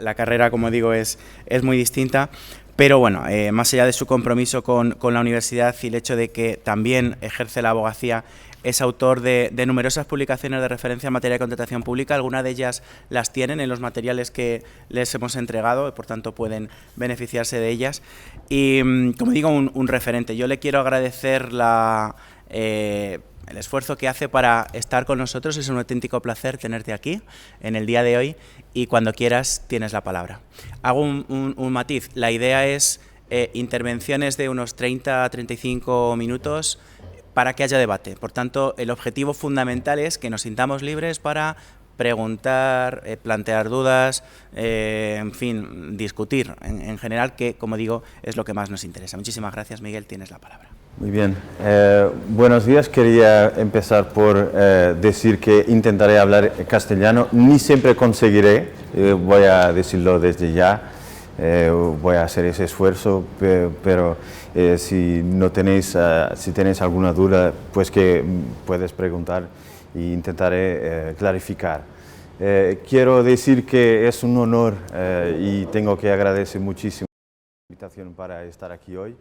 la carrera, como digo, es muy distinta. Pero bueno, más allá de su compromiso con la universidad y el hecho de que también ejerce la abogacía, es autor de numerosas publicaciones de referencia en materia de contratación pública. Algunas de ellas las tienen en los materiales que les hemos entregado, por tanto pueden beneficiarse de ellas. Y, como digo, un referente. Yo le quiero agradecer el esfuerzo que hace para estar con nosotros. Es un auténtico placer tenerte aquí en el día de hoy y cuando quieras tienes la palabra. Hago un matiz. La idea es intervenciones de unos 30 a 35 minutos para que haya debate. Por tanto, el objetivo fundamental es que nos sintamos libres para preguntar, plantear dudas, en fin, discutir en general, que, como digo, es lo que más nos interesa. Muchísimas gracias, Miguel, tienes la palabra. Muy bien. Buenos días. Quería empezar por decir que intentaré hablar castellano. Ni siempre conseguiré, voy a decirlo desde ya. Voy a hacer ese esfuerzo, pero si tenéis alguna duda, pues que puedes preguntar e intentaré clarificar. Quiero decir que es un honor y tengo que agradecer muchísimo la invitación para estar aquí hoy.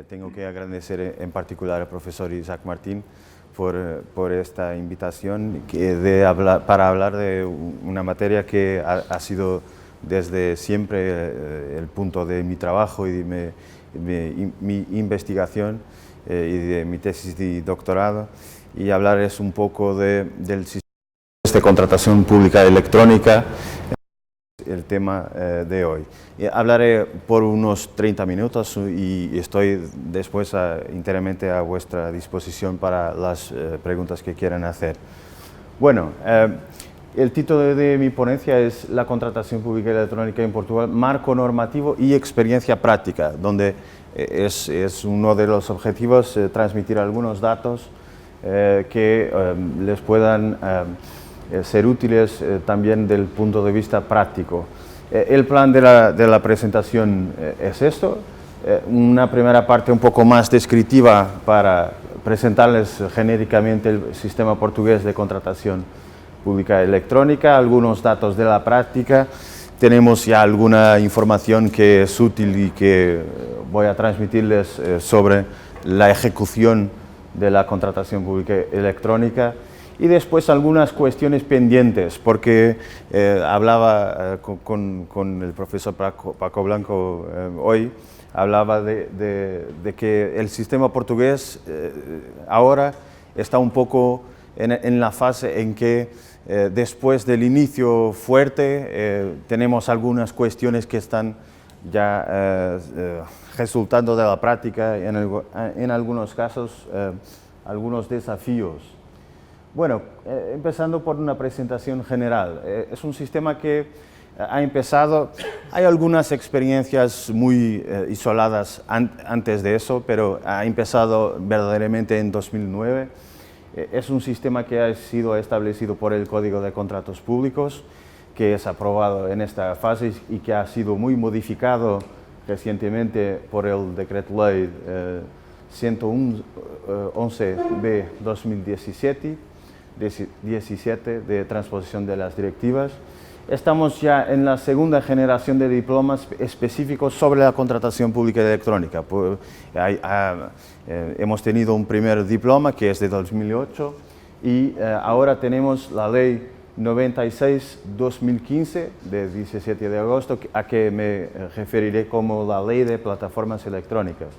Tengo que agradecer en particular al profesor Isaac Martín por esta invitación para hablar de una materia que ha sido desde siempre el punto de mi trabajo y de mi investigación y de mi tesis de doctorado, y hablarles un poco del sistema de contratación pública electrónica, el tema de hoy. Hablaré por unos 30 minutos y estoy después enteramente a vuestra disposición para las preguntas que quieran hacer. Bueno, el título de mi ponencia es La contratación pública electrónica en Portugal, marco normativo y experiencia práctica, donde es uno de los objetivos transmitir algunos datos que les puedan ser útiles también del punto de vista práctico. El plan de la presentación es esto, una primera parte un poco más descriptiva para presentarles genéricamente el sistema portugués de contratación pública electrónica, algunos datos de la práctica. Tenemos ya alguna información que es útil y que voy a transmitirles sobre la ejecución de la contratación pública electrónica, y después algunas cuestiones pendientes, porque hablaba con el profesor Paco Blanco hoy, hablaba de que el sistema portugués ahora está un poco en la fase en que después del inicio fuerte tenemos algunas cuestiones que están ya resultando de la práctica, en algunos casos algunos desafíos. Bueno, empezando por una presentación general. Es un sistema que ha empezado, hay algunas experiencias muy isoladas antes de eso, pero ha empezado verdaderamente en 2009. Es un sistema que ha sido establecido por el Código de Contratos Públicos, que es aprobado en esta fase y que ha sido muy modificado recientemente por el Decreto Ley 111/B 2017 de transposición de las directivas. Estamos ya en la segunda generación de diplomas específicos sobre la contratación pública electrónica. Hemos tenido un primer diploma que es de 2008 y ahora tenemos la Ley 96/2015 de 17 de agosto, a que me referiré como la Ley de Plataformas Electrónicas,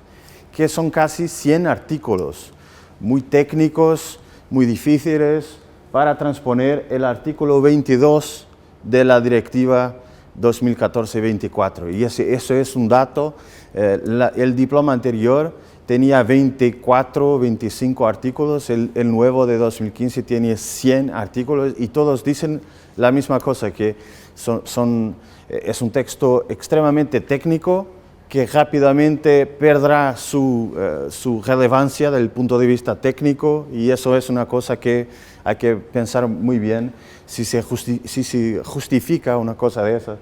que son casi 100 artículos, muy técnicos, muy difíciles, para transponer el artículo 22 de la Directiva 2014-24. Y eso es un dato. El diploma anterior tenía 24, 25 artículos, el nuevo de 2015 tiene 100 artículos y todos dicen la misma cosa, que es un texto extremadamente técnico que rápidamente perderá su relevancia desde el punto de vista técnico, y eso es una cosa que hay que pensar muy bien si se justifica una cosa de esa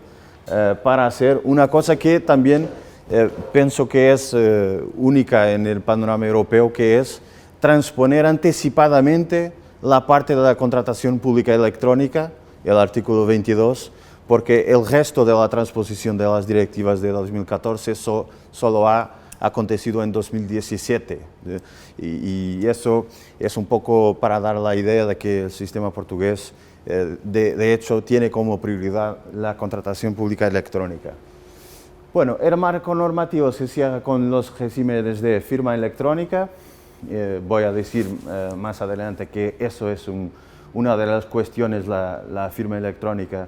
para hacer una cosa que también pienso que es única en el panorama europeo, que es transponer anticipadamente la parte de la contratación pública electrónica, el artículo 22, porque el resto de la transposición de las directivas de 2014 solo ha acontecido en 2017. Y eso es un poco para dar la idea de que el sistema portugués, de hecho, tiene como prioridad la contratación pública electrónica. Bueno, el marco normativo se cierra con los regímenes de firma electrónica. Voy a decir más adelante que eso es una de las cuestiones, la firma electrónica,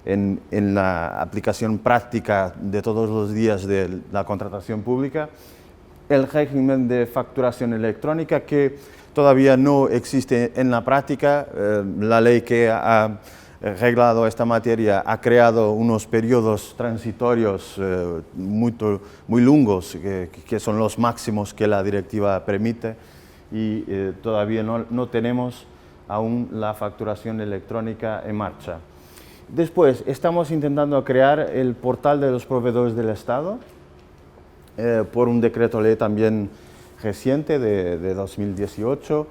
en la aplicación práctica de todos los días de la contratación pública. El régimen de facturación electrónica, que todavía no existe en la práctica. La ley que ha reglado esta materia ha creado unos periodos transitorios muy longos, que son los máximos que la directiva permite, y todavía no tenemos aún la facturación electrónica en marcha. Después, estamos intentando crear el portal de los proveedores del Estado, por un decreto ley también reciente de 2018,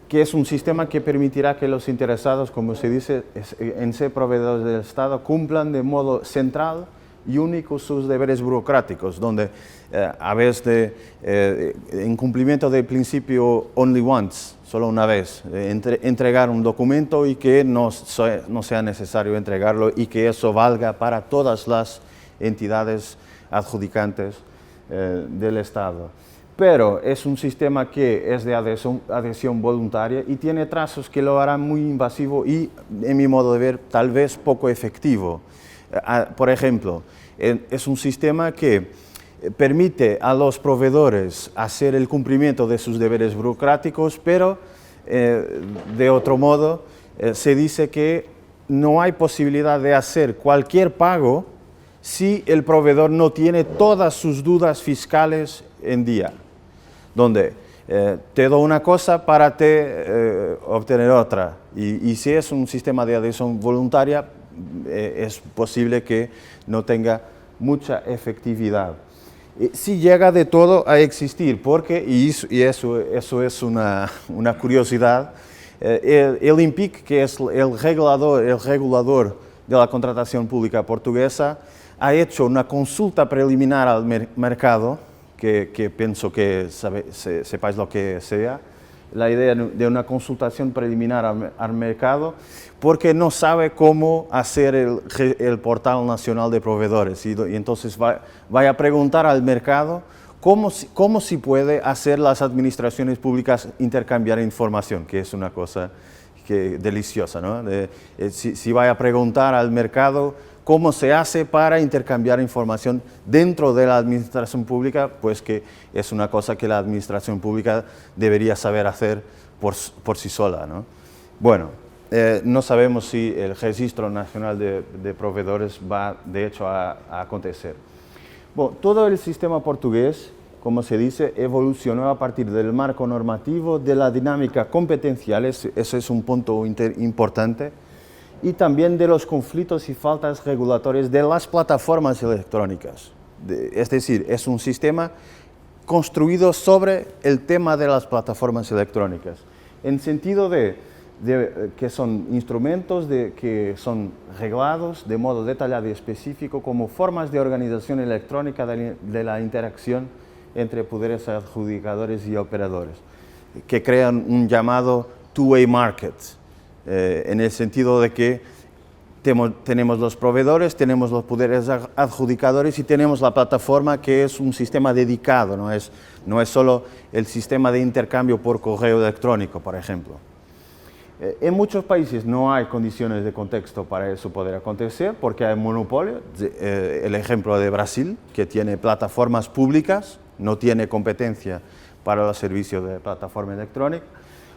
que es un sistema que permitirá que los interesados, como se dice, en ser proveedores del Estado, cumplan de modo central y único sus deberes burocráticos, donde a veces en cumplimiento del principio only once, solo una vez, entregar un documento y que no sea necesario entregarlo, y que eso valga para todas las entidades adjudicantes del Estado. Pero es un sistema que es de adhesión voluntaria y tiene trazos que lo harán muy invasivo y, en mi modo de ver, tal vez poco efectivo. Por ejemplo, es un sistema que permite a los proveedores hacer el cumplimiento de sus deberes burocráticos, pero de otro modo se dice que no hay posibilidad de hacer cualquier pago si el proveedor no tiene todas sus dudas fiscales en día, donde te doy una cosa para obtener otra. Y si es un sistema de adhesión voluntaria, es posible que no tenga mucha efectividad. Si llega de todo a existir, porque, y eso es una curiosidad, el INPIC, que es el regulador de la contratación pública portuguesa, ha hecho una consulta preliminar al mercado, que pienso que sepáis lo que sea, la idea de una consultación preliminar al mercado, porque no sabe cómo hacer el portal nacional de proveedores. Y entonces va a preguntar al mercado cómo se puede hacer las administraciones públicas intercambiar información, que es una cosa deliciosa, ¿no? Si va a preguntar al mercado cómo se hace para intercambiar información dentro de la administración pública, pues que es una cosa que la administración pública debería saber hacer por sí sola, ¿no? Bueno, no sabemos si el Registro Nacional de Proveedores va, de hecho, a acontecer. Bueno, todo el sistema portugués, como se dice, evolucionó a partir del marco normativo, de la dinámica competencial, ese es un punto importante, y también de los conflictos y faltas regulatorias de las plataformas electrónicas. Es decir, es un sistema construido sobre el tema de las plataformas electrónicas, en sentido de que son instrumentos que son reglados de modo detallado y específico como formas de organización electrónica de la interacción entre poderes adjudicadores y operadores, que crean un llamado two-way market, en el sentido de que tenemos los proveedores, tenemos los poderes adjudicadores y tenemos la plataforma, que es un sistema dedicado, no es solo el sistema de intercambio por correo electrónico, por ejemplo. En muchos países no hay condiciones de contexto para eso poder acontecer, porque hay monopolio. El ejemplo de Brasil, que tiene plataformas públicas, no tiene competencia para los servicios de plataforma electrónica,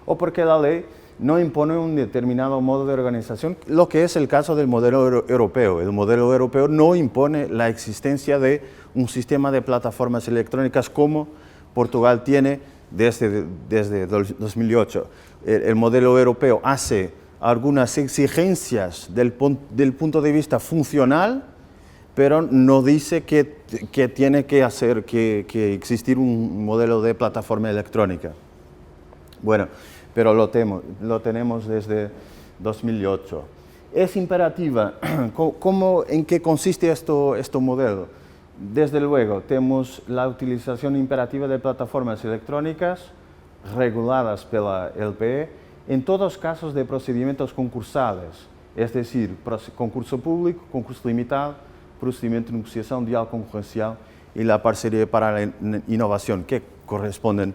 o porque la ley no impone un determinado modo de organización, lo que es el caso del modelo europeo. El modelo europeo no impone la existencia de un sistema de plataformas electrónicas como Portugal tiene desde 2008. El modelo europeo hace algunas exigencias del punto de vista funcional, pero no dice que tiene que existir un modelo de plataforma electrónica. Bueno, pero lo tenemos desde 2008. Es imperativa. ¿En qué consiste este modelo? Desde luego, tenemos la utilización imperativa de plataformas electrónicas reguladas por la LPE en todos los casos de procedimientos concursales, es decir, concurso público, concurso limitado, procedimiento de negociación, diálogo concurencial y la parcería para la innovación, que corresponden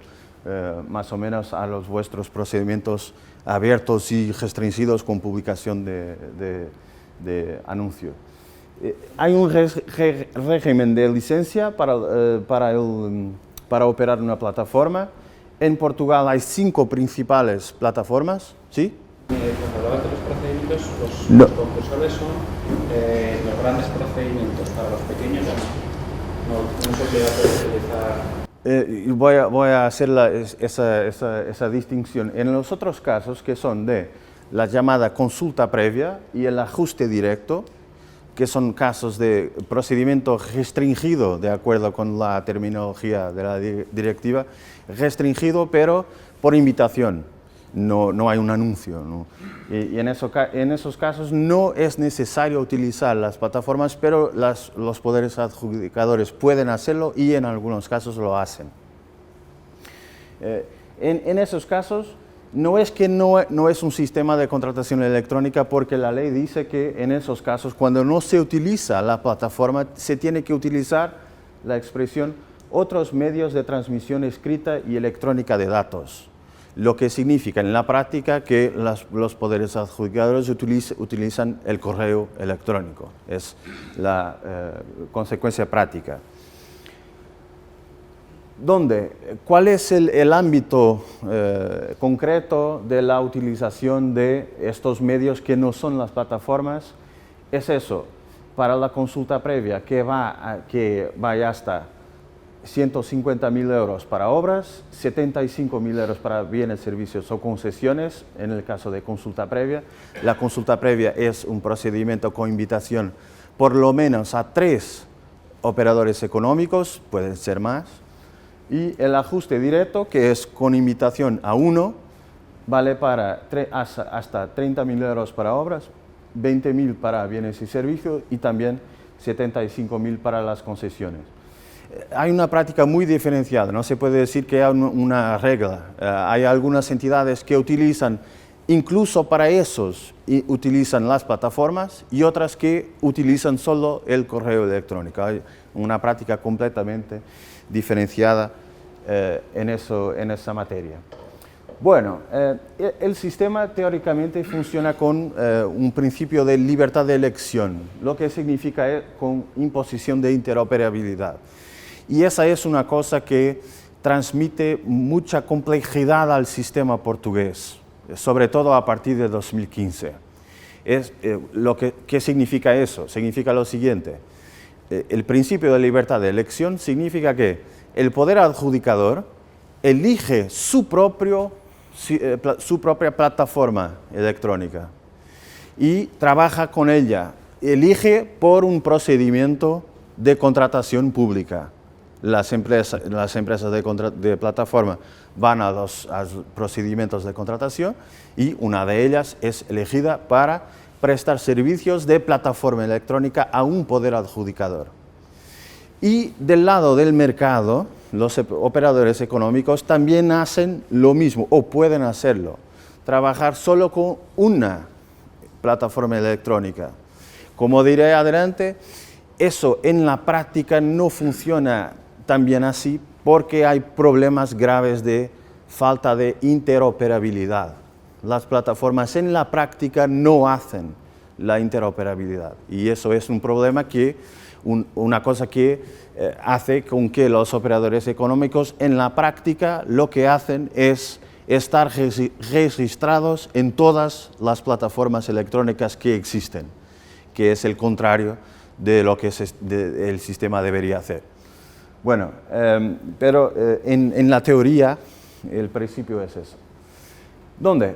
más o menos a los vuestros procedimientos abiertos y restringidos con publicación de anuncio. Hay un régimen de licencia para operar una plataforma. En Portugal hay 5 principales plataformas, ¿sí? Cuando hablabas de los procedimientos, los concursales son los grandes procedimientos, para los pequeños no se puede utilizar. Voy a hacer esa distinción. En los otros casos, que son de la llamada consulta previa y el ajuste directo, que son casos de procedimiento restringido, de acuerdo con la terminología de la directiva, restringido pero por invitación, no hay un anuncio, ¿no? Y en esos casos no es necesario utilizar las plataformas, pero los poderes adjudicadores pueden hacerlo y en algunos casos lo hacen. En esos casos, no es que no es un sistema de contratación electrónica, porque la ley dice que en esos casos, cuando no se utiliza la plataforma, se tiene que utilizar la expresión otros medios de transmisión escrita y electrónica de datos, lo que significa en la práctica que los poderes adjudicadores utilizan el correo electrónico. Es la consecuencia práctica. ¿Cuál es el ámbito concreto de la utilización de estos medios que no son las plataformas? Es eso, para la consulta previa, que vaya hasta 150.000 euros para obras, 75.000 euros para bienes, servicios o concesiones, en el caso de consulta previa. La consulta previa es un procedimiento con invitación por lo menos a 3 operadores económicos, pueden ser más. Y el ajuste directo, que es con invitación a 1, vale para hasta 30.000 euros para obras, 20.000 para bienes y servicios y también 75.000 para las concesiones. Hay una práctica muy diferenciada, no se puede decir que hay una regla. Hay algunas entidades que utilizan, incluso para esos, utilizan las plataformas y otras que utilizan solo el correo electrónico. Hay una práctica completamente diferenciada en esa materia. Bueno, el sistema teóricamente funciona con un principio de libertad de elección, lo que significa con imposición de interoperabilidad. Y esa es una cosa que transmite mucha complejidad al sistema portugués, sobre todo a partir de 2015. ¿Qué significa eso? Significa lo siguiente. El principio de libertad de elección significa que el poder adjudicador elige su propia plataforma electrónica y trabaja con ella. Elige por un procedimiento de contratación pública. Las empresas de plataforma van a los procedimientos de contratación y una de ellas es elegida para prestar servicios de plataforma electrónica a un poder adjudicador. Y del lado del mercado, los operadores económicos también hacen lo mismo, o pueden hacerlo, trabajar solo con una plataforma electrónica. Como diré adelante, eso en la práctica no funciona tan bien así, porque hay problemas graves de falta de interoperabilidad. Las plataformas en la práctica no hacen la interoperabilidad y eso es un problema una cosa que hace con que los operadores económicos en la práctica lo que hacen es estar registrados en todas las plataformas electrónicas que existen, que es el contrario de lo que el sistema debería hacer. Bueno, pero en la teoría el principio es eso. ¿Dónde?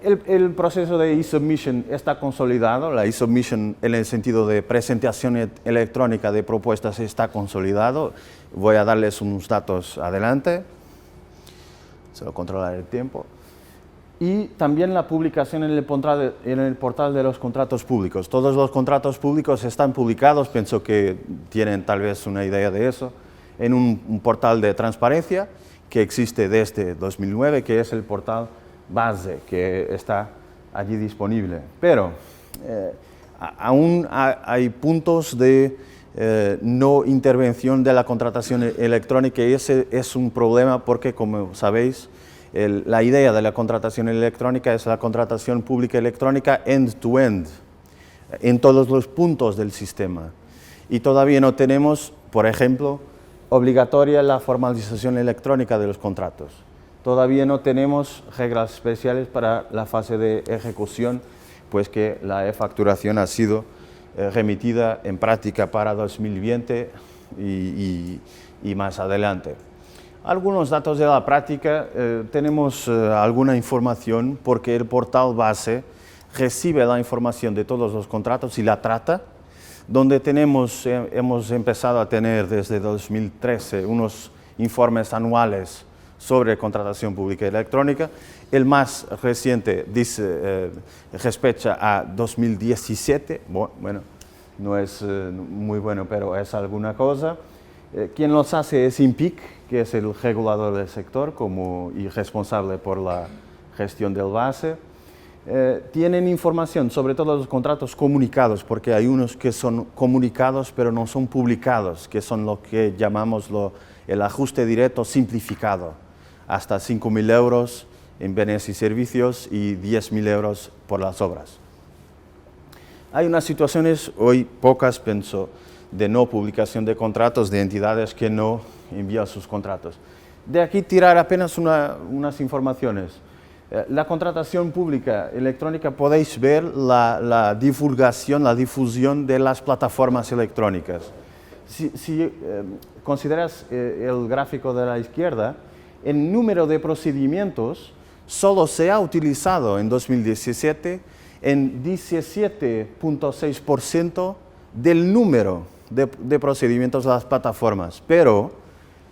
El proceso de e-submission está consolidado. La e-submission en el sentido de presentación electrónica de propuestas está consolidado. Voy a darles unos datos adelante. Solo controlar el tiempo. y también la publicación en el portal de los contratos públicos. Todos los contratos públicos están publicados, pienso que tienen tal vez una idea de eso, en un portal de transparencia que existe desde 2009, que es el portal base, que está allí disponible. Pero aún hay puntos de no intervención de la contratación electrónica, y ese es un problema porque, como sabéis, la idea de la contratación electrónica es la contratación pública electrónica end-to-end, en todos los puntos del sistema. Y todavía no tenemos, por ejemplo, obligatoria la formalización electrónica de los contratos. Todavía no tenemos reglas especiales para la fase de ejecución, pues que la e-facturación ha sido remitida en práctica para 2020 y más adelante. Algunos datos de la práctica, tenemos alguna información porque el portal base recibe la información de todos los contratos y la trata, donde hemos empezado a tener desde 2013 unos informes anuales sobre contratación pública electrónica. El más reciente respecta a 2017, bueno, no es muy bueno, pero es alguna cosa. Quien los hace es INPIC, que es el regulador del sector y responsable por la gestión del base. Tienen información sobre todos los contratos comunicados, porque hay unos que son comunicados pero no son publicados, que son lo que llamamos el ajuste directo simplificado, hasta 5.000 euros en bienes y servicios y 10.000 euros por las obras. Hay unas situaciones, hoy pocas pienso, de no publicación de contratos de entidades que no envían sus contratos. De aquí tirar apenas unas informaciones. La contratación pública electrónica, podéis ver la difusión de las plataformas electrónicas. Si consideras el gráfico de la izquierda, el número de procedimientos solo se ha utilizado en 2017 en 17.6% del número de procedimientos de las plataformas, pero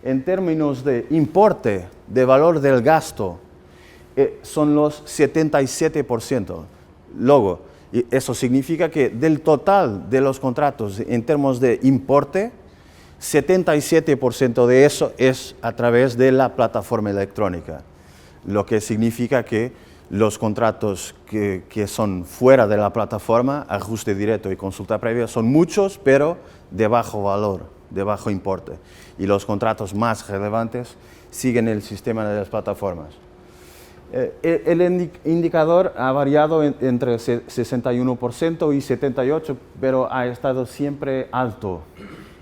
en términos de importe, de valor del gasto, son los 77%. Luego, eso significa que del total de los contratos en términos de importe, 77% de eso es a través de la plataforma electrónica, lo que significa que los contratos que son fuera de la plataforma, ajuste directo y consulta previa, son muchos, pero de bajo valor, de bajo importe. Y los contratos más relevantes siguen el sistema de las plataformas. El indicador ha variado entre 61% y 78%, pero ha estado siempre alto.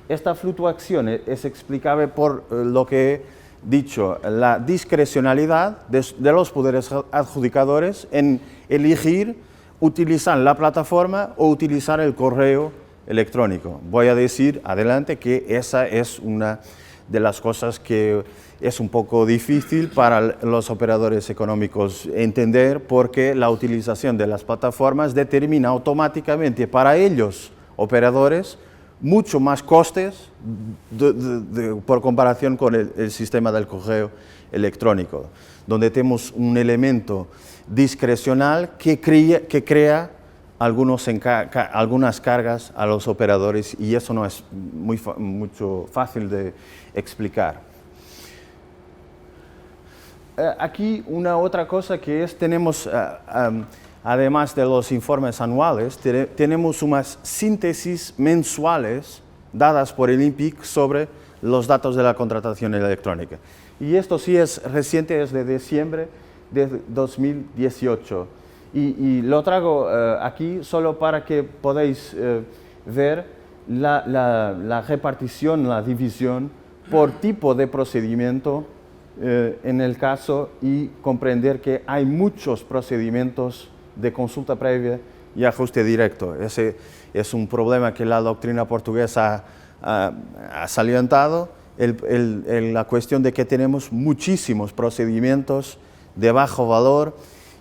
Esta fluctuación es explicable por lo que he dicho, la discrecionalidad de los poderes adjudicadores en elegir utilizar la plataforma o utilizar el correo electrónico. Voy a decir adelante que esa es una de las cosas que es un poco difícil para los operadores económicos entender, porque la utilización de las plataformas determina automáticamente para ellos, operadores, mucho más costes por comparación con el sistema del correo electrónico, donde tenemos un elemento discrecional que crea algunas cargas a los operadores, y eso no es mucho fácil de explicar. Aquí una otra cosa que tenemos, además de los informes anuales, tenemos unas síntesis mensuales dadas por el INPIC sobre los datos de la contratación electrónica. Y esto sí es reciente, es de diciembre de 2018. Y lo traigo aquí solo para que podáis ver la repartición, la división por tipo de procedimiento en el caso, y comprender que hay muchos procedimientos de consulta previa y ajuste directo. Ese es un problema que la doctrina portuguesa ha salientado, la cuestión de que tenemos muchísimos procedimientos de bajo valor,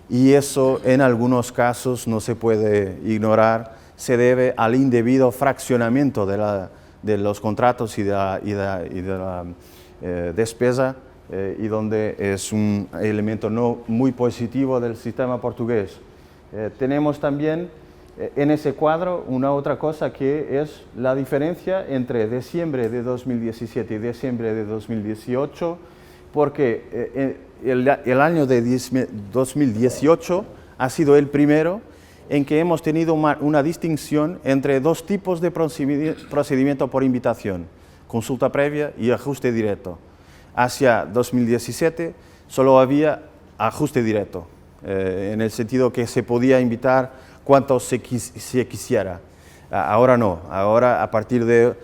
y eso en algunos casos no se puede ignorar, se debe al indebido fraccionamiento de los contratos y de la despesa y donde es un elemento no muy positivo del sistema portugués. Tenemos también en ese cuadro una otra cosa que es la diferencia entre diciembre de 2017 y diciembre de 2018, porque el año de 2018 ha sido el primero en que hemos tenido una distinción entre dos tipos de procedimiento por invitación, consulta previa y ajuste directo. Hacia 2017 solo había ajuste directo, en el sentido que se podía invitar cuantos se quisiera. Ahora no, ahora a partir de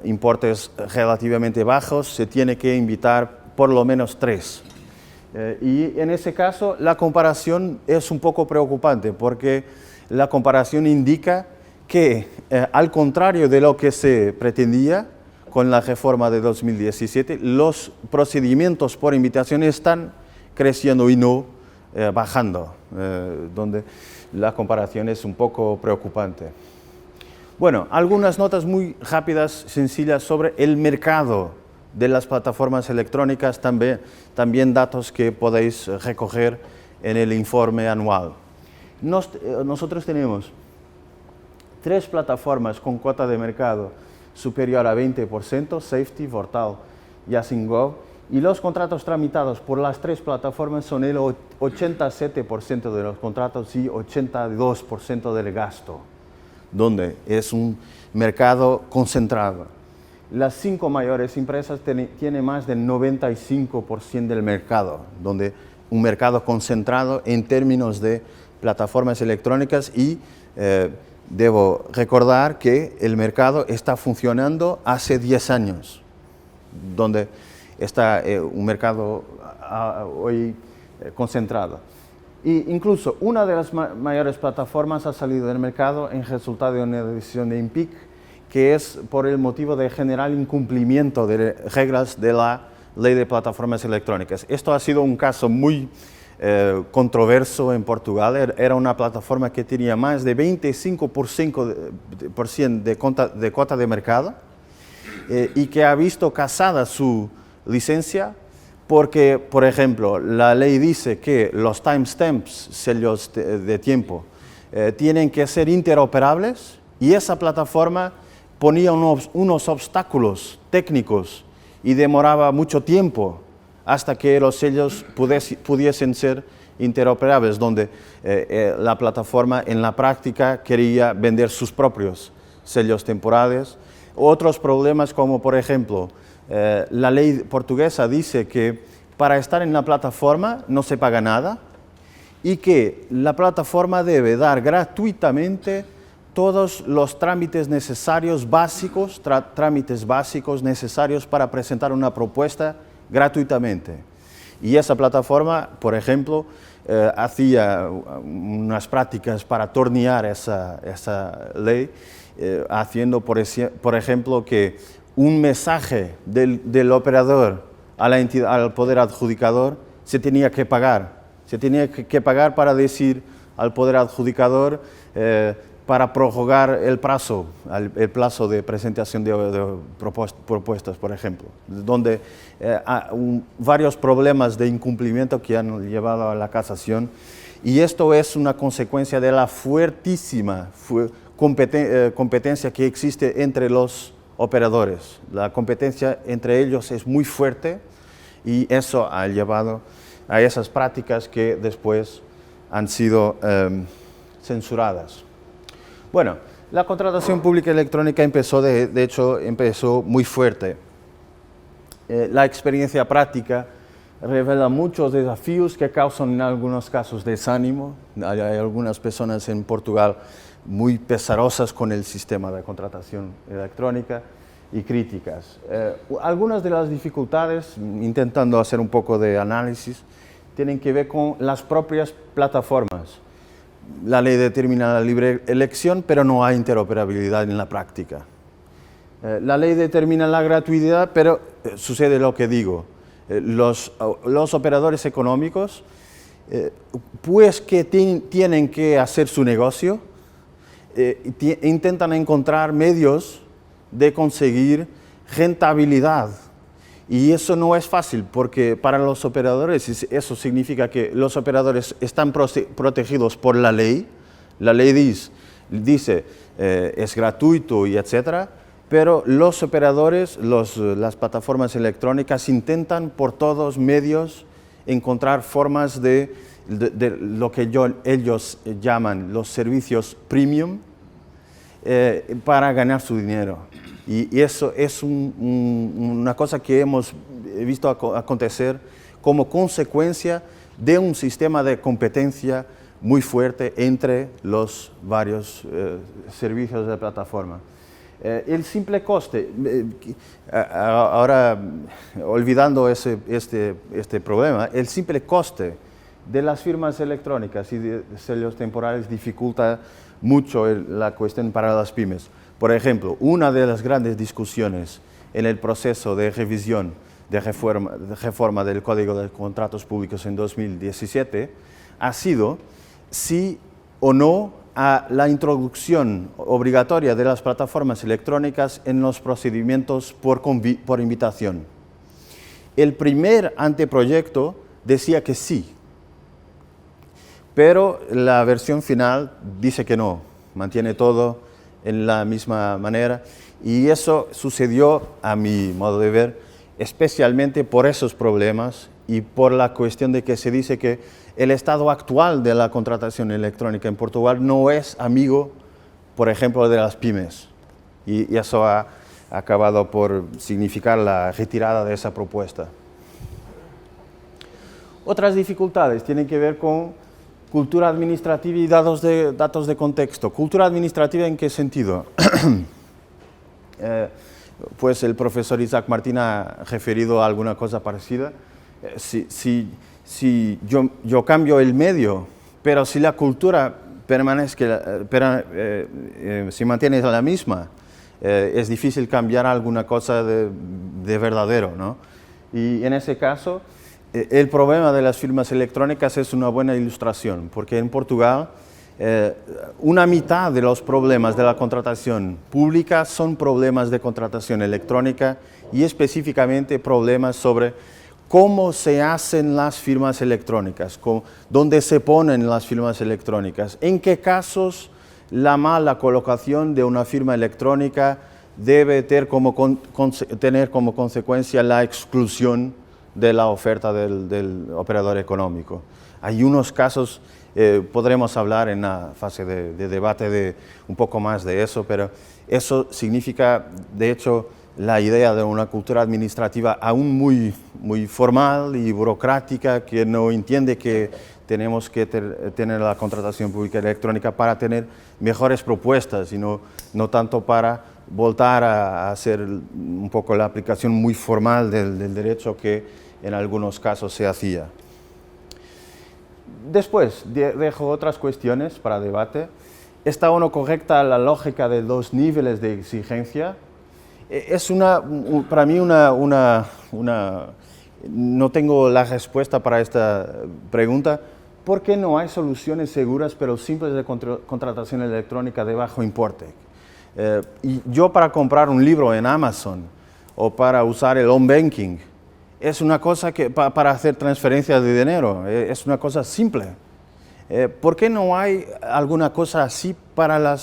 importes relativamente bajos se tiene que invitar por lo menos 3. Y en ese caso la comparación es un poco preocupante, porque la comparación indica que al contrario de lo que se pretendía con la reforma de 2017, los procedimientos por invitación están creciendo y no bajando, donde la comparación es un poco preocupante. Bueno, algunas notas muy rápidas, sencillas sobre el mercado de las plataformas electrónicas, también datos que podéis recoger en el informe anual. Nosotros tenemos 3 plataformas con cuota de mercado superior a 20%, Safety, Vortal y Asingov, y los contratos tramitados por las 3 plataformas son el 87% de los contratos y 82% del gasto, donde es un mercado concentrado. Las 5 mayores empresas tienen más del 95% del mercado, donde un mercado concentrado en términos de plataformas electrónicas y debo recordar que el mercado está funcionando hace 10 años, donde está un mercado hoy concentrado. E incluso una de las mayores plataformas ha salido del mercado en resultado de una decisión de INPIC, que es por el motivo de general incumplimiento de reglas de la Ley de Plataformas Electrónicas. Esto ha sido un caso muy controverso en Portugal. Era una plataforma que tenía más de 25% de cuota de mercado y que ha visto casada su licencia porque, por ejemplo, la ley dice que los timestamps, sellos de tiempo, tienen que ser interoperables, y esa plataforma ponía unos obstáculos técnicos y demoraba mucho tiempo hasta que los sellos pudiesen ser interoperables, donde la plataforma en la práctica quería vender sus propios sellos temporales. Otros problemas como, por ejemplo, la ley portuguesa dice que para estar en la plataforma no se paga nada y que la plataforma debe dar gratuitamente todos los trámites necesarios básicos, trámites básicos necesarios para presentar una propuesta gratuitamente. Y esa plataforma, por ejemplo, hacía unas prácticas para tornear esa ley, haciendo, por ejemplo, que un mensaje del operador a la entidad, al poder adjudicador, se tenía que pagar. Se tenía que pagar para decir al poder adjudicador para prorrogar el plazo de presentación de propuestas, por ejemplo, donde varios problemas de incumplimiento que han llevado a la casación, y esto es una consecuencia de la fuertísima competencia que existe entre los operadores. La competencia entre ellos es muy fuerte y eso ha llevado a esas prácticas que después han sido censuradas. Bueno, la contratación pública electrónica empezó, de hecho, empezó muy fuerte. La experiencia práctica revela muchos desafíos que causan en algunos casos desánimo. Hay algunas personas en Portugal muy pesarosas con el sistema de contratación electrónica y críticas. Algunas de las dificultades, intentando hacer un poco de análisis, tienen que ver con las propias plataformas. La ley determina la libre elección, pero no hay interoperabilidad en la práctica. La ley determina la gratuidad, pero sucede lo que digo. Los operadores económicos, pues que tienen que hacer su negocio, intentan encontrar medios de conseguir rentabilidad. Y eso no es fácil, porque para los operadores eso significa que los operadores están protegidos por la ley. La ley dice es gratuito y etcétera, pero los operadores, las plataformas electrónicas intentan por todos medios encontrar formas de lo que ellos llaman los servicios premium para ganar su dinero. Y eso es una cosa que hemos visto acontecer como consecuencia de un sistema de competencia muy fuerte entre los varios servicios de plataforma. El simple coste, ahora olvidando este problema, el simple coste de las firmas electrónicas y de sellos temporales dificulta mucho la cuestión para las pymes. Por ejemplo, una de las grandes discusiones en el proceso de revisión de reforma del Código de Contratos Públicos en 2017 ha sido si o no a la introducción obligatoria de las plataformas electrónicas en los procedimientos por invitación. El primer anteproyecto decía que sí, pero la versión final dice que no, mantiene todo en la misma manera, y eso sucedió, a mi modo de ver, especialmente por esos problemas y por la cuestión de que se dice que el estado actual de la contratación electrónica en Portugal no es amigo, por ejemplo, de las pymes, y eso ha acabado por significar la retirada de esa propuesta. Otras dificultades tienen que ver con cultura administrativa y datos de contexto. ¿Cultura administrativa en qué sentido? Pues el profesor Isaac Martín ha referido a alguna cosa parecida. Si yo cambio el medio, pero si la cultura se mantiene la misma, es difícil cambiar alguna cosa de verdadero, ¿no? Y en ese caso, el problema de las firmas electrónicas es una buena ilustración, porque en Portugal una mitad de los problemas de la contratación pública son problemas de contratación electrónica y específicamente problemas sobre cómo se hacen las firmas electrónicas, dónde se ponen las firmas electrónicas, en qué casos la mala colocación de una firma electrónica debe tener como consecuencia la exclusión de la oferta del operador económico. Hay unos casos, podremos hablar en la fase de debate un poco más de eso, pero eso significa, de hecho, la idea de una cultura administrativa aún muy formal y burocrática, que no entiende que tenemos que tener la contratación pública electrónica para tener mejores propuestas, y no tanto para voltar a hacer un poco la aplicación muy formal del derecho que en algunos casos se hacía. Después dejo otras cuestiones para debate. ¿Está o no correcta la lógica de dos niveles de exigencia? Es para mí no tengo la respuesta para esta pregunta. ¿Por qué no hay soluciones seguras pero simples de contratación electrónica de bajo importe? Y yo, para comprar un libro en Amazon o para usar el home banking, es una cosa que para hacer transferencias de dinero, es una cosa simple. ¿Por qué no hay alguna cosa así para la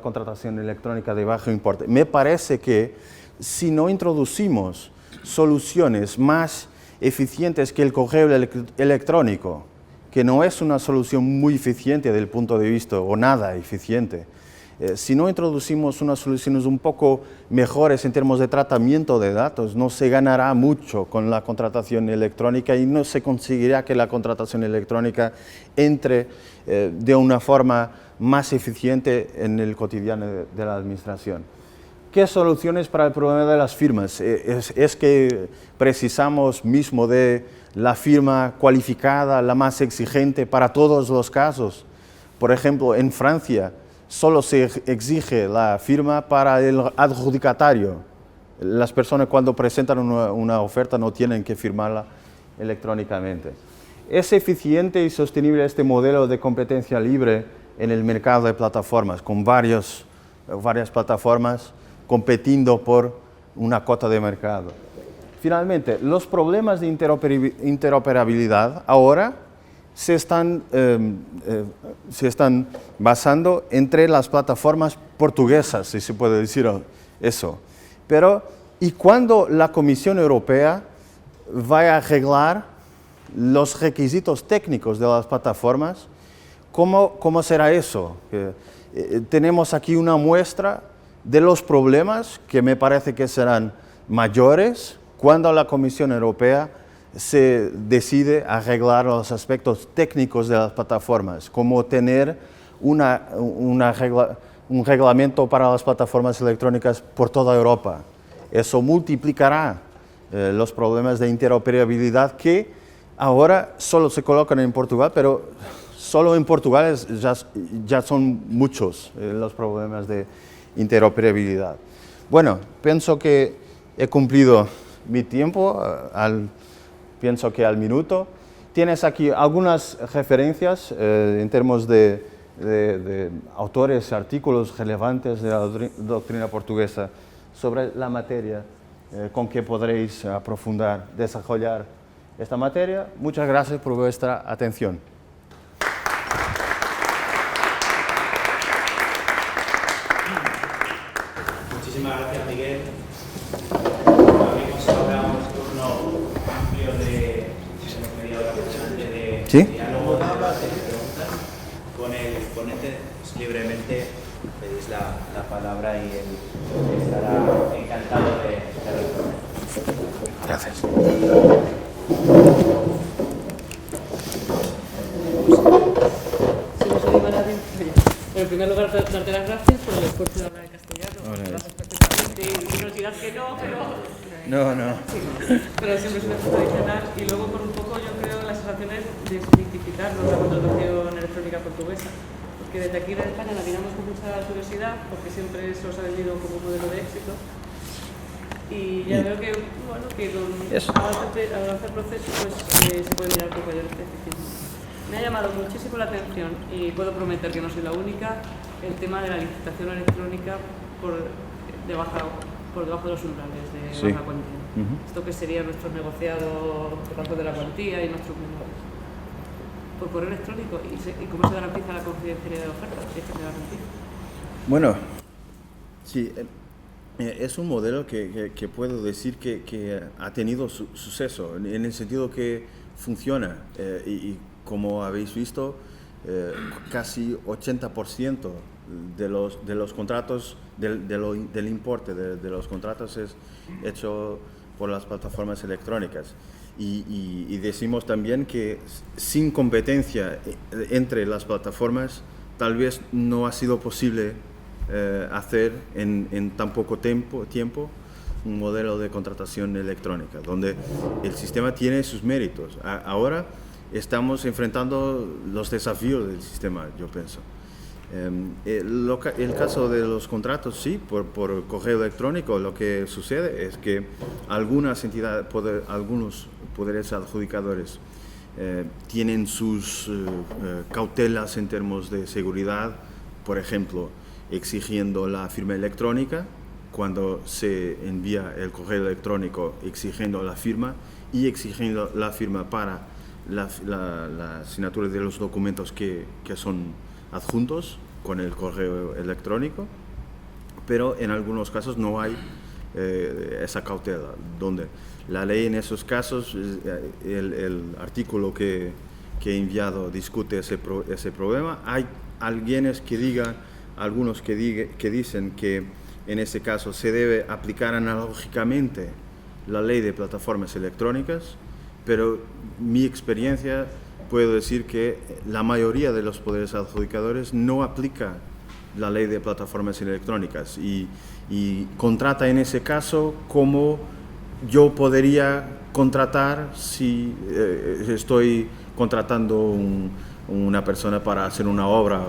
contratación electrónica de bajo importe? Me parece que si no introducimos soluciones más eficientes que el correo electrónico, que no es una solución muy eficiente desde el punto de vista, o nada eficiente, si no introducimos unas soluciones un poco mejores en términos de tratamiento de datos, no se ganará mucho con la contratación electrónica y no se conseguirá que la contratación electrónica entre de una forma más eficiente en el cotidiano de la administración. ¿Qué soluciones para el problema de las firmas? ¿Es que precisamos mismo de la firma cualificada, la más exigente para todos los casos? Por ejemplo, en Francia solo se exige la firma para el adjudicatario. Las personas, cuando presentan una oferta, no tienen que firmarla electrónicamente. ¿Es eficiente y sostenible este modelo de competencia libre en el mercado de plataformas, con varias plataformas competiendo por una cota de mercado. Finalmente, los problemas de interoperabilidad ahora se están basando entre las plataformas portuguesas, si se puede decir eso. Pero, ¿y cuándo la Comisión Europea va a arreglar los requisitos técnicos de las plataformas? ¿Cómo será eso? Tenemos aquí una muestra de los problemas que me parece que serán mayores cuando la Comisión Europea se decide arreglar los aspectos técnicos de las plataformas, como tener un reglamento para las plataformas electrónicas por toda Europa. Eso multiplicará los problemas de interoperabilidad que ahora solo se colocan en Portugal, pero solo en Portugal ya son muchos los problemas de interoperabilidad. Bueno, pienso que he cumplido mi tiempo, pienso que al minuto. Tienes aquí algunas referencias en términos de autores, artículos relevantes de la doctrina portuguesa sobre la materia con que podréis aprofundar, desarrollar esta materia. Muchas gracias por vuestra atención. Muchísimas gracias, Miguel. Abrimos ahora un turno amplio de media hora de diálogo, de debate, de preguntas. Con el ponente, libremente pedís la palabra y él estará encantado de responder. Gracias. En primer lugar, darte las gracias por el esfuerzo de hablar en castellano. Gracias perfectamente. Y nos dirás que no, pero... No. Sí, pero siempre es un esfuerzo adicional. Y luego, por un poco, yo creo las sensaciones de simplificar la contratación electrónica portuguesa. Porque desde aquí en España la miramos con mucha curiosidad, porque siempre se os ha vendido como un modelo de éxito. Y ya veo que, bueno, que al hacer procesos pues, se puede mirar con mayor especificismo. Me ha llamado muchísimo la atención, y puedo prometer que no soy la única, el tema de la licitación electrónica por debajo de los umbrales de baja cuantía. Esto que sería nuestros negociados debajo de la cuantía y nuestros menores. Por correo electrónico, ¿y cómo se garantiza la confidencialidad de ofertas? Si es que se garantiza. Bueno, sí, es un modelo que puedo decir que ha tenido suceso, en el sentido que funciona y como habéis visto, casi 80% de los contratos, del importe de los contratos es hecho por las plataformas electrónicas. Y decimos también que sin competencia entre las plataformas, tal vez no ha sido posible hacer en tan poco tiempo un modelo de contratación electrónica, donde el sistema tiene sus méritos. Ahora estamos enfrentando los desafíos del sistema, yo pienso. El caso de los contratos, sí, por correo electrónico, lo que sucede es que algunas entidades, algunos poderes adjudicadores tienen sus cautelas en términos de seguridad, por ejemplo, exigiendo la firma electrónica, cuando se envía el correo electrónico exigiendo la firma y exigiendo la firma para la asignatura de los documentos que son adjuntos con el correo electrónico, pero en algunos casos no hay esa cautela, donde la ley en esos casos, el artículo que he enviado discute ese problema. Hay algunos que dicen que en ese caso se debe aplicar analógicamente la ley de plataformas electrónicas, pero mi experiencia puedo decir que la mayoría de los poderes adjudicadores no aplica la ley de plataformas electrónicas y contrata en ese caso como yo podría contratar si estoy contratando una persona para hacer una obra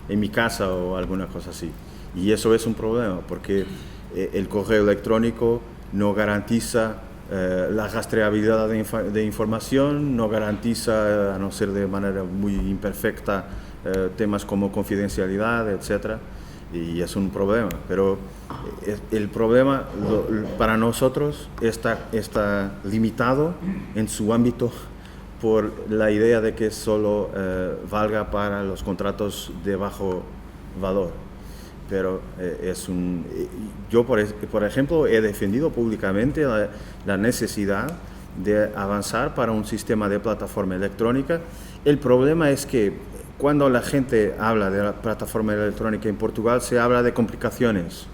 en mi casa o alguna cosa así. Y eso es un problema porque el correo electrónico no garantiza la rastreabilidad de información, no garantiza, a no ser de manera muy imperfecta, temas como confidencialidad, etc. y es un problema, pero el problema para nosotros está limitado en su ámbito por la idea de que solo valga para los contratos de bajo valor. Pero yo, por ejemplo, he defendido públicamente la necesidad de avanzar para un sistema de plataforma electrónica. El problema es que cuando la gente habla de la plataforma electrónica en Portugal, se habla de complicaciones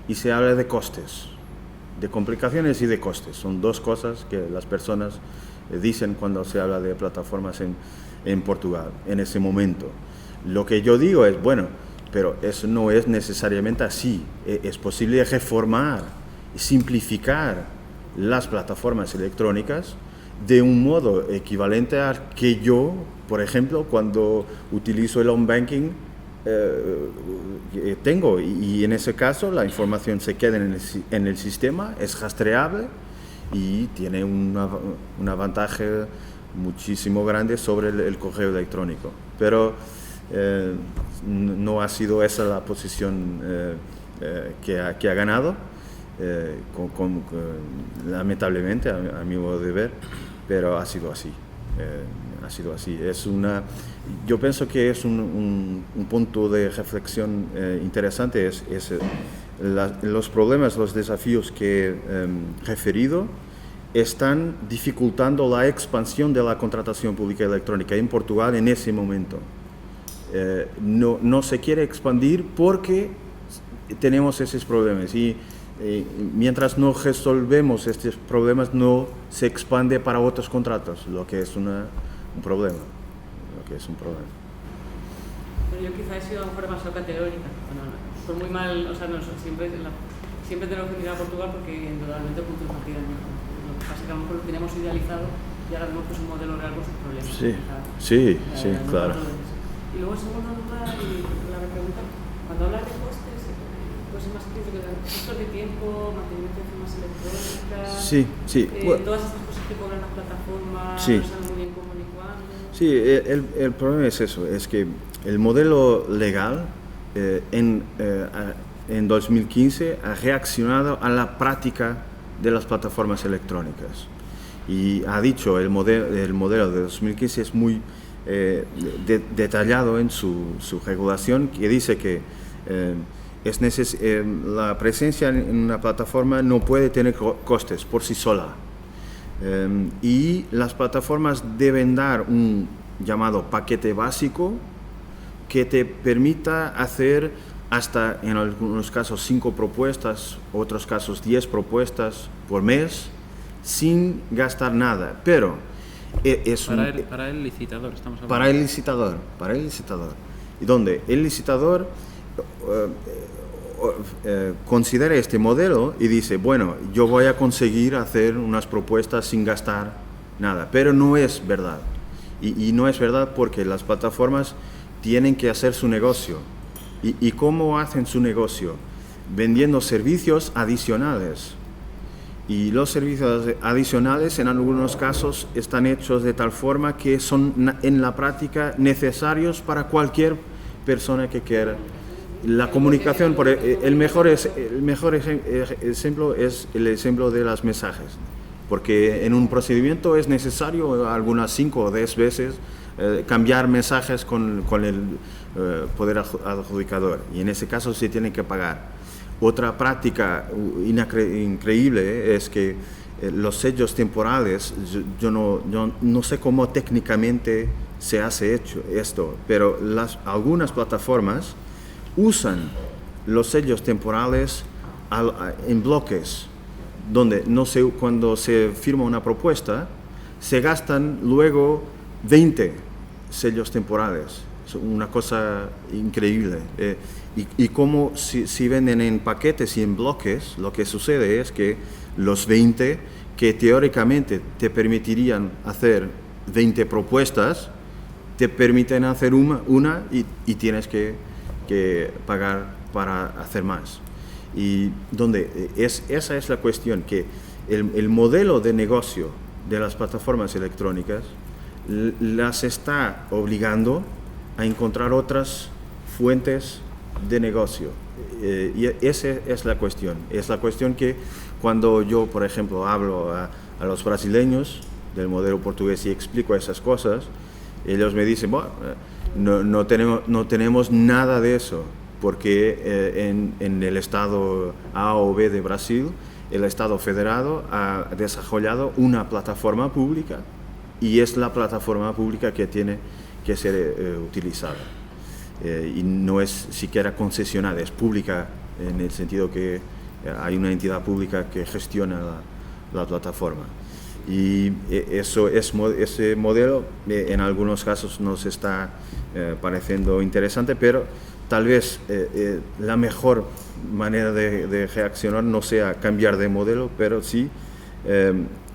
y se habla de costes. De complicaciones y de costes. Son dos cosas que las personas dicen cuando se habla de plataformas en Portugal, en ese momento. Lo que yo digo es, bueno, pero eso no es necesariamente así. Es posible reformar y simplificar las plataformas electrónicas de un modo equivalente al que yo, por ejemplo, cuando utilizo el home banking, tengo. Y en ese caso la información se queda en el sistema, es rastreable y tiene un avantaje muchísimo grande sobre el correo electrónico. Pero no ha sido esa la posición que ha ganado, lamentablemente, a mi modo de ver, pero ha sido así. Yo pienso que es un punto de reflexión interesante, los problemas, los desafíos que he referido están dificultando la expansión de la contratación pública electrónica en Portugal en ese momento. No se quiere expandir porque tenemos esos problemas y mientras no resolvemos estos problemas no se expande para otros contratos, lo que es un problema. Pero yo quizá he sido a lo mejor demasiado categórica. Bueno, por muy mal, o sea, no, siempre tenemos que mirar a Portugal porque indudablemente punto de partida no. Lo que pasa es que a lo mejor lo tenemos idealizado y ahora vemos que es un modelo real con sus problemas. Sí, claro. Y luego en segundo lugar, y la pregunta, cuando hablas de costes, pues es más crítico de costos de tiempo, mantenimiento de firmas electrónicas, todas estas cosas que cobran las plataformas, no saben muy bien cómo ni cuándo. Sí, el problema es eso, es que el modelo legal en 2015 ha reaccionado a la práctica de las plataformas electrónicas y ha dicho el modelo de 2015 es muy detallado en su regulación, que dice que la presencia en una plataforma no puede tener costes por sí sola. Y las plataformas deben dar un llamado paquete básico que te permita hacer hasta, en algunos casos, 5 propuestas, otros casos 10 propuestas por mes, sin gastar nada. Pero para el licitador estamos hablando. Para el licitador. Y donde el licitador considera este modelo y dice, bueno, yo voy a conseguir hacer unas propuestas sin gastar nada, pero no es verdad. Y no es verdad porque las plataformas tienen que hacer su negocio. ¿Y cómo hacen su negocio? Vendiendo servicios adicionales. Y los servicios adicionales en algunos casos están hechos de tal forma que son en la práctica necesarios para cualquier persona que quiera. La comunicación, el mejor ejemplo es el ejemplo de los mensajes, porque en un procedimiento es necesario algunas 5 o 10 veces cambiar mensajes con el poder adjudicador, y en ese caso se tiene que pagar. Otra práctica increíble es que los sellos temporales, yo no sé cómo técnicamente se hace esto, pero algunas plataformas usan los sellos temporales en bloques, donde cuando se firma una propuesta, se gastan luego 20 sellos temporales. Es una cosa increíble. Y como si venden en paquetes y en bloques, lo que sucede es que los 20 que teóricamente te permitirían hacer 20 propuestas, te permiten hacer una y tienes que pagar para hacer más. Y esa es la cuestión, que el modelo de negocio de las plataformas electrónicas las está obligando a encontrar otras fuentes de negocio, y esa es la cuestión. Es la cuestión que cuando yo, por ejemplo, hablo a los brasileños del modelo portugués y explico esas cosas, ellos me dicen, bueno, no tenemos nada de eso, porque en el estado A o B de Brasil, el Estado federado ha desarrollado una plataforma pública y es la plataforma pública que tiene que ser utilizada. Y no es siquiera concesionada, es pública en el sentido que hay una entidad pública que gestiona la plataforma. Y ese modelo en algunos casos nos está pareciendo interesante, pero tal vez la mejor manera de reaccionar no sea cambiar de modelo, pero sí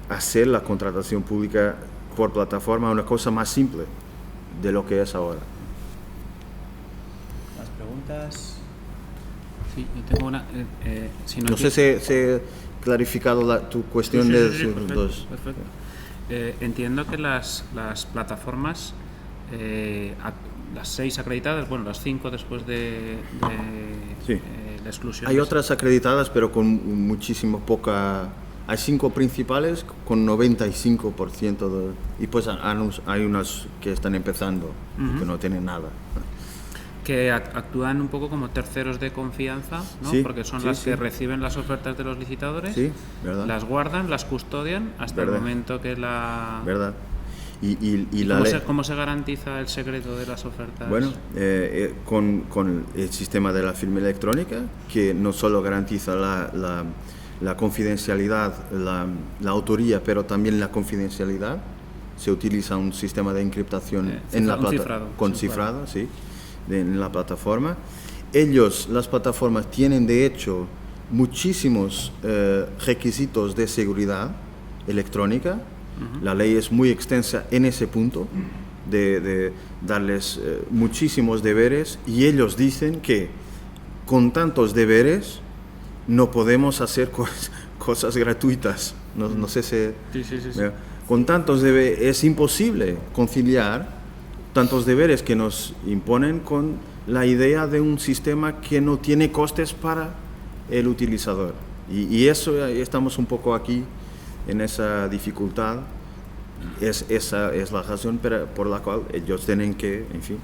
hacer la contratación pública por plataforma una cosa más simple de lo que es ahora. ¿Más preguntas? Sí, yo tengo una... no sé si he clarificado tu cuestión de perfecto, dos. perfecto. Entiendo que las plataformas, las 6 acreditadas, bueno, las 5 después de Sí. la exclusión. Hay otras acreditadas, pero con muchísimo poca... Hay 5 principales con 95% y pues hay unas que están empezando y que no tienen nada. Que actúan un poco como terceros de confianza, ¿no? Sí, porque son sí, las sí. que reciben las ofertas de los licitadores, Sí, ¿verdad? las guardan, las custodian hasta ¿Verdad? el momento que la... ¿Verdad? Y la ¿Cómo se garantiza el secreto de las ofertas? Bueno, con el sistema de la firma electrónica, que no solo garantiza la confidencialidad, la autoría, pero también la confidencialidad. Se utiliza un sistema de encriptación en la plataforma, con cifrado, sí, en la plataforma. Las plataformas tienen de hecho muchísimos requisitos de seguridad electrónica. La ley es muy extensa en ese punto, de darles muchísimos deberes, y ellos dicen que con tantos deberes no podemos hacer cosas gratuitas. No sé si... Sí. Con tantos deberes es imposible conciliar tantos deberes que nos imponen con la idea de un sistema que no tiene costes para el utilizador. Y eso, estamos un poco aquí en esa dificultad. Esa es la razón por la cual ellos tienen que, en fin,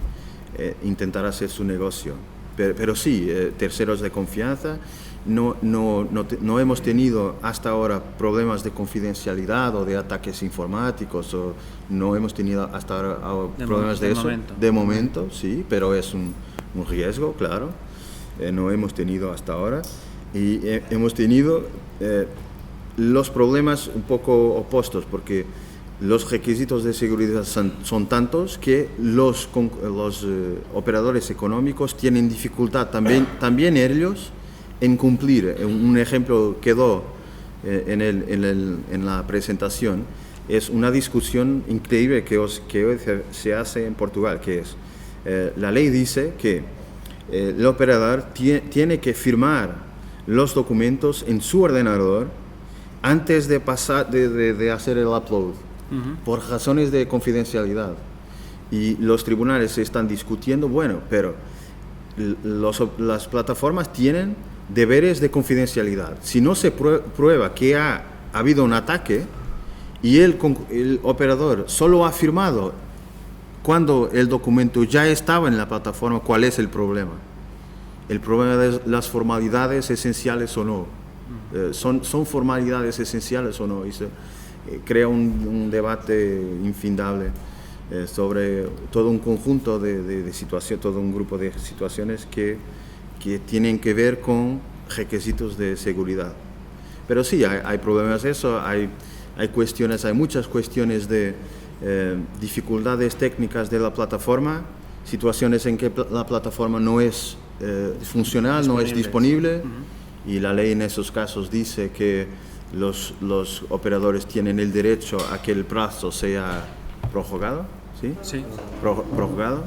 intentar hacer su negocio. Pero sí, terceros de confianza. No hemos tenido hasta ahora problemas de confidencialidad o de ataques informáticos, o no hemos tenido hasta ahora problemas de eso. De momento, sí, pero es un riesgo, claro. No hemos tenido hasta ahora. Y hemos tenido los problemas un poco opuestos, porque los requisitos de seguridad son tantos que los operadores económicos tienen dificultad también ellos en cumplir. Un ejemplo quedó en la presentación, es una discusión increíble que hoy se hace en Portugal, que es, la ley dice que el operador tiene que firmar los documentos en su ordenador antes de hacer el upload, por razones de confidencialidad. Y los tribunales se están discutiendo, bueno, pero las plataformas tienen deberes de confidencialidad. Si no se prueba que ha habido un ataque y el operador solo ha firmado cuando el documento ya estaba en la plataforma, ¿cuál es el problema? El problema de las formalidades esenciales o no. ¿Son formalidades esenciales o no? Y se crea un debate infindable sobre todo un conjunto de situaciones, todo un grupo de situaciones que tienen que ver con requisitos de seguridad. Pero sí, hay problemas de eso, hay muchas cuestiones de dificultades técnicas de la plataforma, situaciones en que la plataforma no es funcional, no es disponible, y la ley en esos casos dice que los operadores tienen el derecho a que el plazo sea prorrogado, ¿sí? Sí. Prorrogado.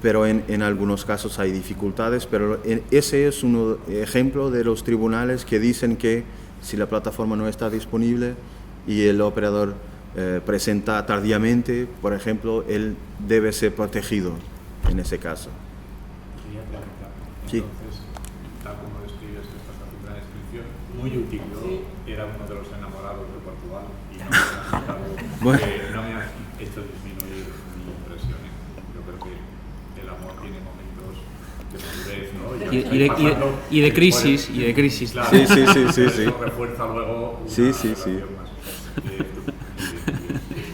Pero en algunos casos hay dificultades, pero ese es un ejemplo de los tribunales que dicen que si la plataforma no está disponible y el operador presenta tardíamente, por ejemplo, él debe ser protegido en ese caso. Sí. tal como describes que estás haciendo la descripción, muy útil. Yo era uno de los enamorados de Portugal y no me ha hecho disminuir mi impresión. Yo creo que el amor tiene momentos de madurez, ¿no? Y de crisis, y de crisis. Claro, Sí. Eso refuerza luego una relación más.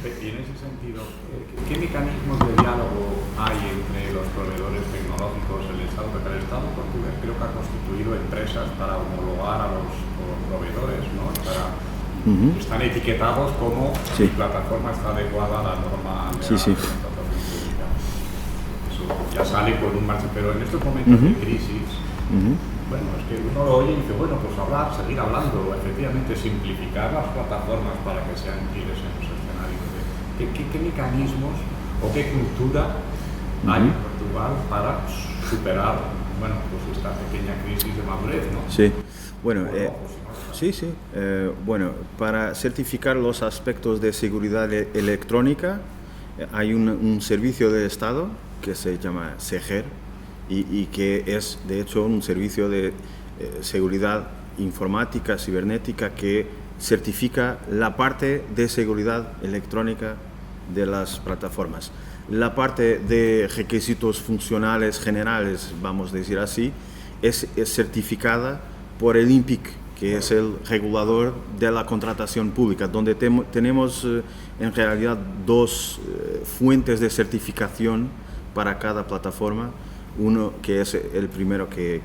Y en ese sentido, ¿qué mecanismos de diálogo hay entre los proveedores tecnológicos, el Estado? Porque el Estado portugués creo que ha constituido empresas para homologar a los proveedores, ¿no? Están etiquetados como si la plataforma está adecuada a la norma de la contratación pública. Eso ya sale con un margen, pero en estos momentos de crisis, bueno, es que uno lo oye y dice, bueno, pues seguir hablando, efectivamente simplificar las plataformas para que sean útiles en los escenarios. ¿Qué mecanismos o qué cultura hay en Portugal para superar, bueno, pues esta pequeña crisis de madurez, ¿no? Sí, bueno, bueno, para certificar los aspectos de seguridad electrónica hay un servicio de Estado que se llama SEGER y que es de hecho un servicio de seguridad informática, cibernética, que certifica la parte de seguridad electrónica de las plataformas. La parte de requisitos funcionales generales, vamos a decir así, es certificada por el INPIC, que es el regulador de la contratación pública, donde tenemos en realidad dos fuentes de certificación para cada plataforma. Uno que es el primero que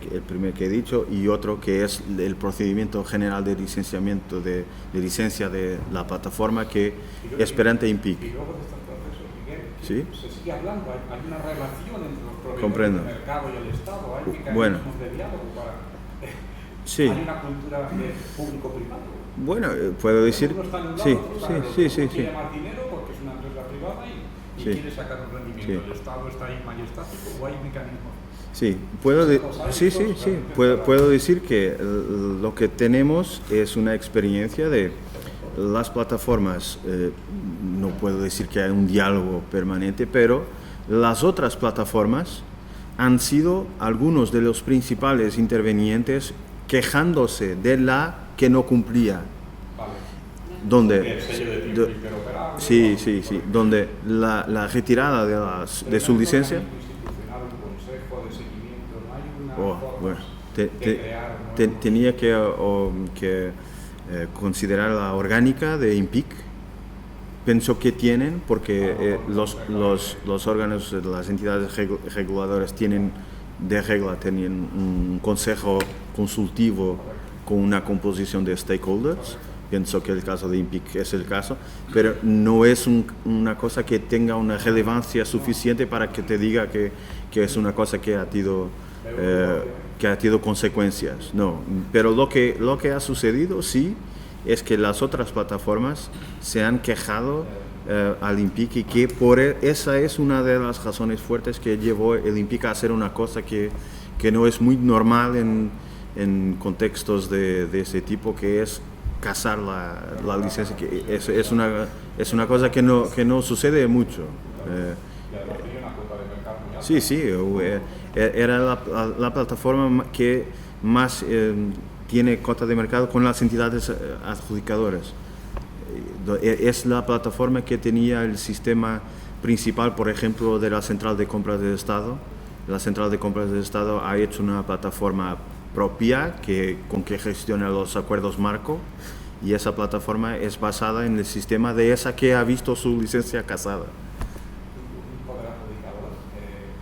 he dicho y otro que es el procedimiento general de licenciamiento de licencia de la plataforma, que es perante INPIC. Y luego de estos procesos, Miguel, ¿Sí? se sigue hablando, hay una relación entre los proveedores Comprendo. del mercado y el Estado, hay mecanismos Bueno. de diálogo para... Sí. Hay una cultura de público-privado. Bueno, puedo decir... Uno está en un lado, Sí, otro está en otro. sí. Uno quiere más dinero porque es una empresa privada y quiere sacar un rendimiento. El Estado está ahí majestático, o hay mecanismos. Sí, puedo decir que lo que tenemos es una experiencia de las plataformas. No puedo decir que hay un diálogo permanente, pero las otras plataformas han sido algunos de los principales intervenientes quejándose de la que no cumplía. Vale. Donde, El sello de tiempo interoperable. sí, donde la retirada de su licencia. Un consejo de seguimiento, no hay una forma Bueno, de crear, ¿no? tenía que considerar la orgánica de INPIC. Pienso que tienen, porque los órganos, las entidades reguladoras tienen un consejo consultivo con una composición de stakeholders. Pienso que el caso de INPIC es el caso, pero no es una cosa que tenga una relevancia suficiente para que te diga que es una cosa que ha tenido consecuencias. No, pero lo que ha sucedido sí es que las otras plataformas se han quejado al INPIC, y que esa es una de las razones fuertes que llevó el INPIC a hacer una cosa que no es muy normal en contextos de ese tipo, que es casar la licencia, que es una cosa que no sucede mucho. Sí, era la plataforma que más tiene cota de mercado con las entidades adjudicadoras. Es la plataforma que tenía el sistema principal, por ejemplo, de la Central de Compras del Estado. La Central de Compras del Estado ha hecho una plataforma propia con que gestiona los acuerdos marco, y esa plataforma es basada en el sistema de esa que ha visto su licencia casada. Un poder adjudicador,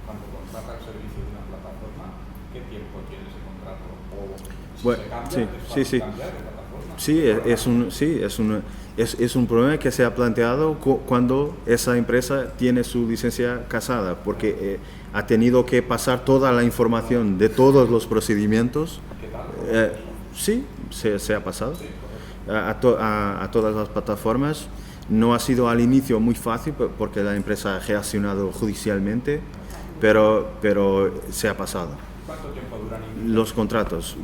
cuando contrata el servicio de una plataforma, ¿qué tiempo tiene ese contrato? O si Bueno, se cambia, sí. cambiar de plataforma. Es un problema que se ha planteado cuando esa empresa tiene su licencia casada, porque ha tenido que pasar toda la información de todos los procedimientos. Sí, se ha pasado a todas las plataformas. No ha sido al inicio muy fácil porque la empresa ha reaccionado judicialmente, pero se ha pasado. ¿Cuánto tiempo duran? Los contratos,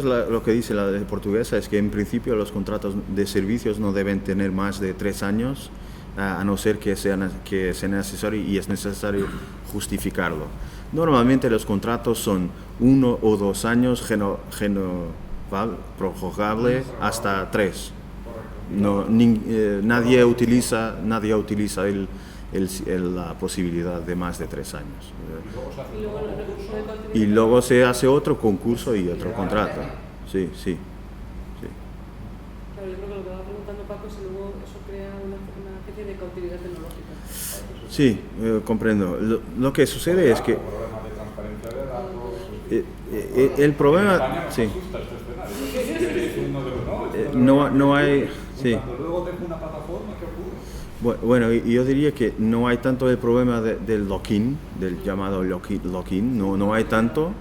lo que dice la ley portuguesa es que en principio los contratos de servicios no deben tener más de 3 años, a no ser que sea necesario, y es necesario justificarlo. Normalmente los contratos son 1 o 2 años, prorrogable hasta 3. No, nadie utiliza la posibilidad de más de 3 años. Y luego se hace otro concurso y otro contrato. Sí. Claro, yo creo que lo que estaba preguntando Paco es si luego eso crea una especie de cautividad tecnológica. Sí, comprendo. Lo que sucede es que el problema, sí, no hay, sí. Bueno, yo diría que no hay tanto el problema del lock-in, del llamado lock-in, no hay tanto,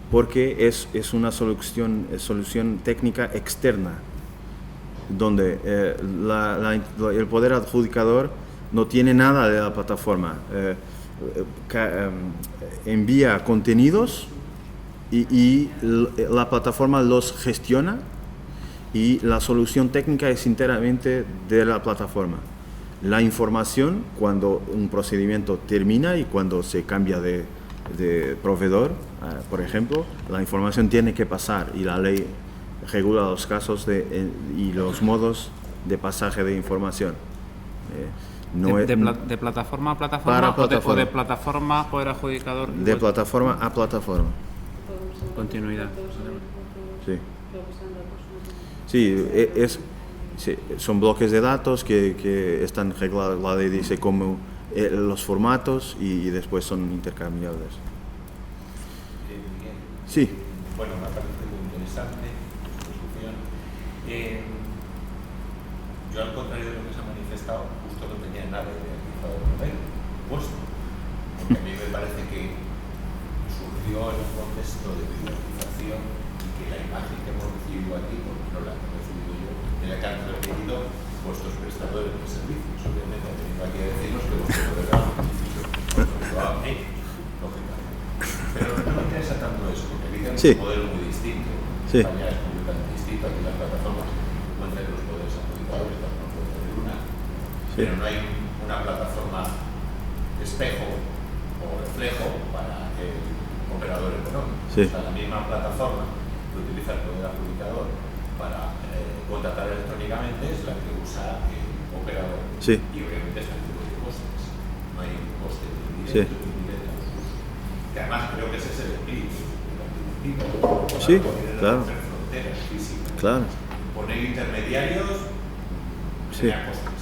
porque es una solución técnica externa, donde el poder adjudicador no tiene nada de la plataforma, envía contenidos y la plataforma los gestiona, y la solución técnica es enteramente de la plataforma. La información, cuando un procedimiento termina y cuando se cambia de proveedor, por ejemplo, la información tiene que pasar, y la ley regula los casos y los modos de pasaje de información. ¿De plataforma a plataforma, para plataforma. o de plataforma a poder adjudicador? De plataforma a plataforma. Continuidad. Sí. Sí, son bloques de datos que están regulados. La ley dice cómo los formatos y después son intercambiables. Sí. Bueno, me parece muy interesante tu discusión. Yo, al contrario de lo que se ha manifestado, justo no tenía nada idealizado el modelo puesto, porque a mí me parece que surgió en un contexto de privatización y que la imagen que hemos recibido aquí, porque no la he recibido yo, en la que han recibido vuestros prestadores de servicios. Obviamente han venido aquí a decirnos que vuestro modelo era beneficio, lógicamente. Pero no me interesa tanto eso, porque aquí tenemos un modelo muy distinto. Sí. España es completamente distinto, aquí las plataformas encuentran los poderes adjudicadores, no puede tener una, pero no hay una plataforma espejo o reflejo para el operador económico. Sí. O sea, la misma plataforma que utiliza el poder adjudicador para contratar electrónicamente es la que usa el operador. Sí. Y obviamente está en tipo de costes. No hay un coste Sí. directo ni indirecto a los usos. Que además creo que ese es el espíritu de la directiva. Sí, claro. Fronteras físicas. Claro. Poner intermediarios genera costes.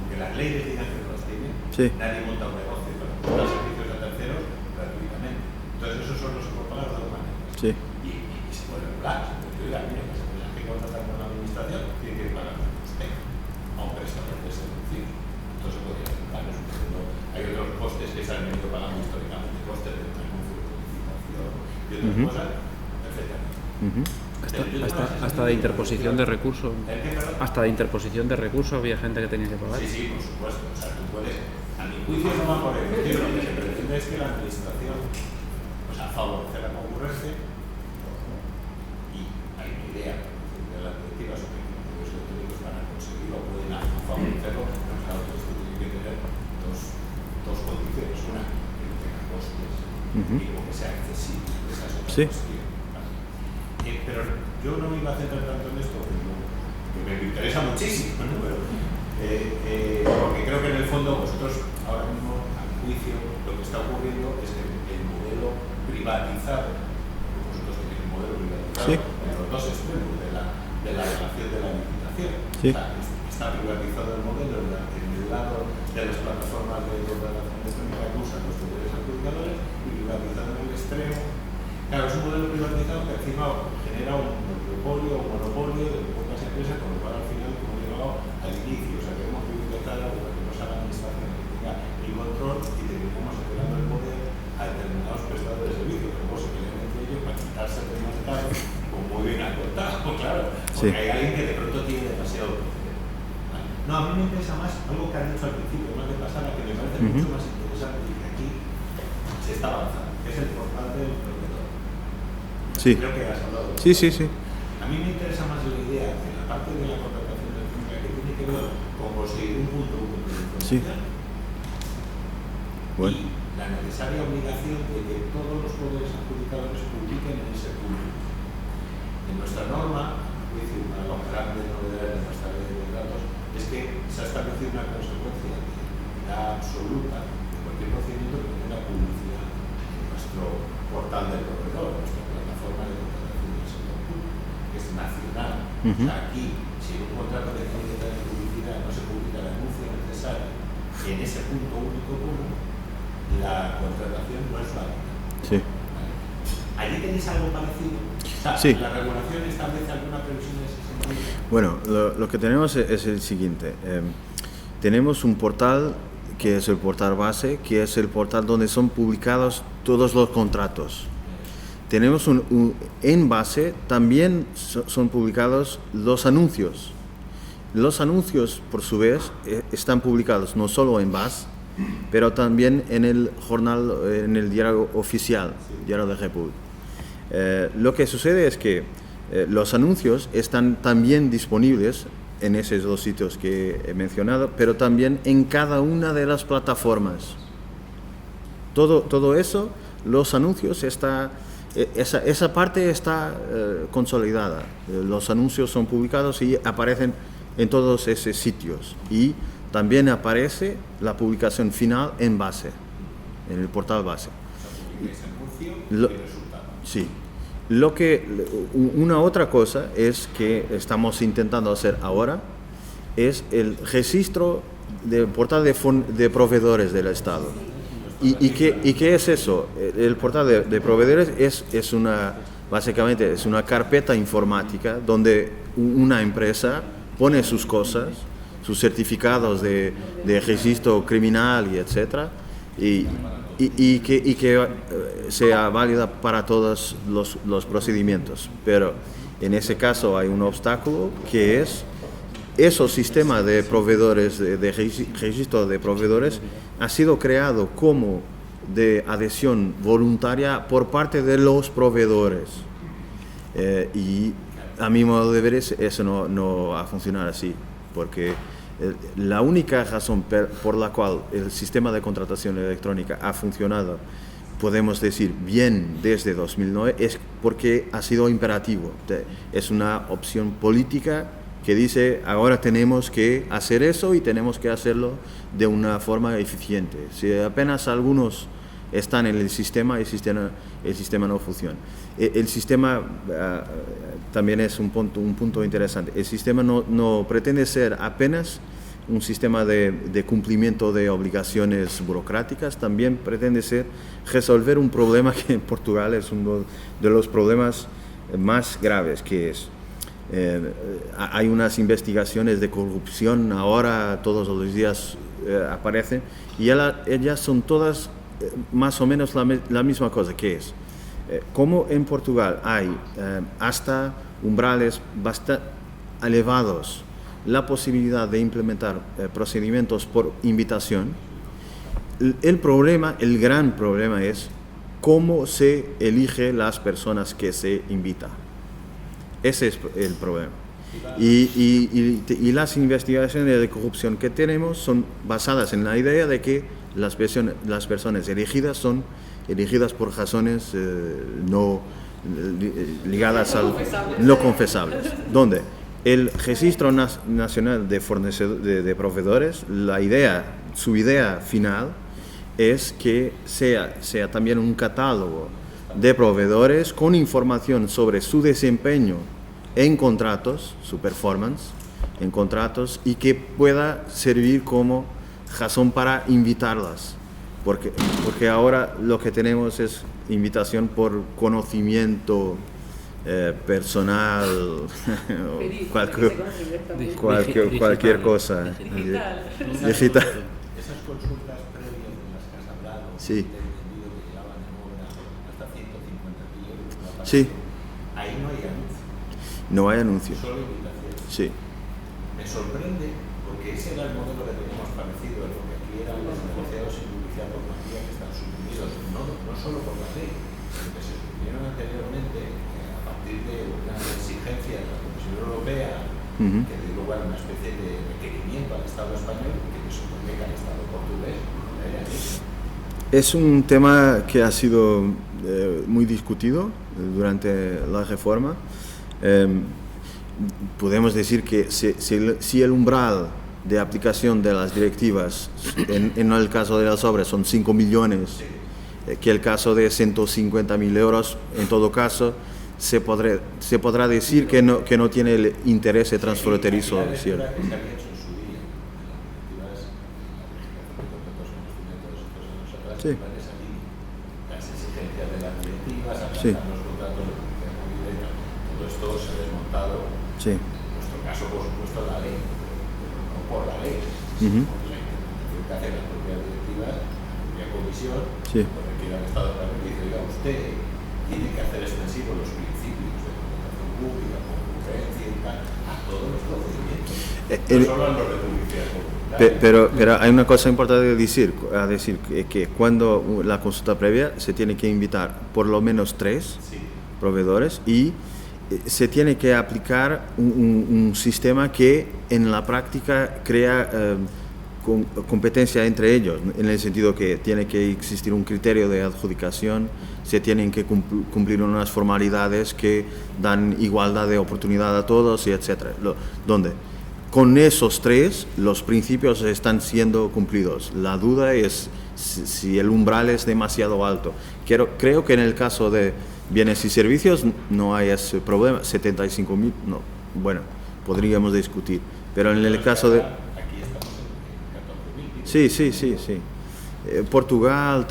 Porque las leyes digan que no las tienen, nadie monta un negocio para dar servicios a terceros gratuitamente. Entonces esos son los que por pagar de dos maneras. Sí. Y se puede regular. Yo diría, mira, las empresas que contratan con la administración tienen que pagar un coste a un prestador de servicios. Entonces se podría regular. Hay otros costes que se han venido pagando históricamente, costes de licitación y otras cosas, perfectamente. Hasta de interposición de recursos. Hasta de interposición de recursos había gente que tenía que pagar. Sí, por supuesto. O sea, tú puedes, a mi juicio no va por el motivo. Lo que se pretende es que la administración, o sea, favorece la concurrencia, y hay una idea de las directivas sobre que los medios electrónicos van a conseguirlo o pueden favorecerlo, pero claro que esto tiene que tener dos condiciones. Una, que no tenga costes y luego que sea accesible. Esa es otra cuestión. Pero yo no me iba a centrar tanto en esto, que me interesa muchísimo, ¿no? Pero, porque creo que en el fondo vosotros ahora mismo, a mi juicio, lo que está ocurriendo es que el modelo privatizado, vosotros tenéis un modelo privatizado en los dos extremos de la relación de la licitación. O sea, está privatizado el modelo en el lado de las plataformas de contratación electrónica que usan los poderes adjudicadores, y privatizado en el extremo. Claro, es un modelo privatizado que encima genera un monopolio o monopolio de pocas empresas, con lo cual al final hemos llegado al inicio. O sea, queremos privatizar algo para que no sea la administración que tenga el control y terminamos apelando el poder a determinados prestadores de servicios, que luego se pelean entre ellos para quitarse el mercado, como muy bien ha contado, claro, porque hay alguien que de pronto tiene demasiado poder. ¿Vale? No, a mí me interesa más algo que han dicho al principio, más de pasada, que me parece mucho más interesante y que aquí se está avanzando, que es el portal del proveedor. Sí. Creo que has hablado de Sí. A mí me interesa más la idea de la parte de la contratación electrónica que tiene que ver con conseguir un punto de información. Bueno. Y la necesaria obligación de que todos los poderes adjudicadores publiquen en ese punto. En nuestra norma, una de las grandes novedades de nuestra ley de contratos es que se ha establecido una consecuencia de equidad absoluta de cualquier procedimiento que tenga publicidad en nuestro portal del proveedor, en nuestra plataforma de contratación del sector público, que es nacional. O sea, aquí, si en un contrato de publicidad no se publica el anuncio necesario en ese punto único común, la contratación no es válida. Sí. ¿Vale? ¿Allí tenéis algo parecido? O sea, Sí. ¿la regulación establece alguna previsión en ese sentido? Bueno, lo que tenemos es el siguiente. Tenemos un portal que es el portal base, que es el portal donde son publicados todos los contratos. Tenemos en base también son publicados los anuncios. Los anuncios, por su vez, están publicados no solo en base, pero también en el jornal, en el diario oficial, Diario de República. Lo que sucede es que los anuncios están también disponibles en esos dos sitios que he mencionado, pero también en cada una de las plataformas. Todo eso, los anuncios, esa parte está consolidada. Los anuncios son publicados y aparecen en todos esos sitios. Y también aparece la publicación final en base, en el portal base. Sí. Una otra cosa es que estamos intentando hacer ahora es el registro del portal de proveedores del Estado. ¿Y qué es eso? El portal de proveedores básicamente es una carpeta informática donde una empresa pone sus cosas, sus certificados de registro criminal y etcétera, y que sea válida para todos los procedimientos. Pero en ese caso hay un obstáculo que es esos sistemas de proveedores, de registro de proveedores, ha sido creado como de adhesión voluntaria por parte de los proveedores. Y a mi modo de ver eso no va a funcionar así, porque la única razón por la cual el sistema de contratación electrónica ha funcionado, podemos decir, bien desde 2009, es porque ha sido imperativo. Es una opción política que dice, ahora tenemos que hacer eso y tenemos que hacerlo de una forma eficiente. Si apenas algunos están en el sistema no funciona. El sistema también es un punto interesante. El sistema no pretende ser apenas un sistema de cumplimiento de obligaciones burocráticas, también pretende ser resolver un problema que en Portugal es uno de los problemas más graves, que es hay unas investigaciones de corrupción ahora todos los días aparecen, y ellas son todas más o menos la misma cosa, que es como en Portugal hay hasta umbrales bastante elevados la posibilidad de implementar procedimientos por invitación. El gran problema es cómo se elige las personas que se invitan. Ese es el problema. Y las investigaciones de corrupción que tenemos son basadas en la idea de que las personas elegidas son elegidas por razones no ligadas al no confesables. Donde el Registro Nacional de Proveedores, su idea final es que sea también un catálogo de proveedores con información sobre su desempeño en contratos, su performance en contratos, y que pueda servir como razón para invitarlas, porque ahora lo que tenemos es invitación por conocimiento personal, cualquier cosa digital. Esas consultas previas de las que has hablado, sí. que llevaban en obra hasta 150.000 euros. Sí. Ahí no hay anuncio. No hay anuncio. Solo invitación. Sí. Me sorprende porque ese era el modelo que teníamos parecido, en lo que aquí eran los negociados sin publicidad normativa que están suprimidos, no solo por la ley, sino que se suprimieron anteriormente a partir de una exigencia de la Comisión Europea que dio lugar a una especie de requerimiento al Estado español que se supone que al Estado portugués no le hayan hecho. Es un tema que ha sido muy discutido durante la reforma. Podemos decir que si el umbral de aplicación de las directivas, en el caso de las obras, son 5 millones, que el caso de 150.000 euros, en todo caso, se podrá decir que no tiene el interés transfronterizo. ¿Cierto? Sí. Las exigencias de las directivas, sí. los contratos de movilidad, todo esto se ha desmontado. Sí. En nuestro caso, por supuesto, la ley, no por la ley, Uh-huh. por la interpretación que hacen las propias directivas, la comisión, sí. por requiere al Estado para que dice, oiga, usted tiene que hacer extensivos los principios de contratación pública, concurrencia y tal, a todos los procedimientos, no solo a los de publicidad pública. Pero hay una cosa importante de decir, que cuando la consulta previa se tiene que invitar por lo menos 3 proveedores y se tiene que aplicar un sistema que en la práctica crea competencia entre ellos, en el sentido que tiene que existir un criterio de adjudicación, se tienen que cumplir unas formalidades que dan igualdad de oportunidad a todos, y etcétera. Donde con esos 3 los principios están siendo cumplidos. La duda es si el umbral es demasiado alto. Creo que en el caso de bienes y servicios no hay ese problema. 75.000, no. Bueno, podríamos discutir. Pero en el caso de... Aquí estamos en 14.000. Sí. Portugal,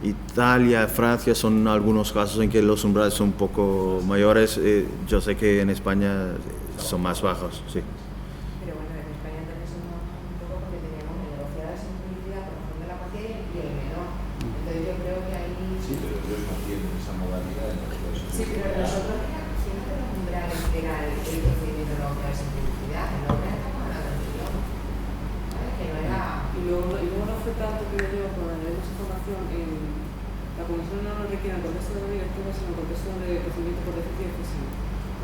Italia, Francia son algunos casos en que los umbrales son un poco mayores. Yo sé que en España son más bajos, sí. Pero bueno, en España también somos un poco porque teníamos negociadas en publicidad por razón de la materia y el menor. Entonces yo creo que ahí... Sí, pero ellos mantienen esa modalidad en los dos. Sí, pero nosotros siempre los umbrales era el procedimiento de negociadas en publicidad. En la obra estamos hablando de millón. ¿Sabes? Que no era... Y luego no fue tanto que yo cuando leemos información en la comisión no nos requiere en el contexto de la directiva, sino en el contexto de procedimiento por déficit excesivo.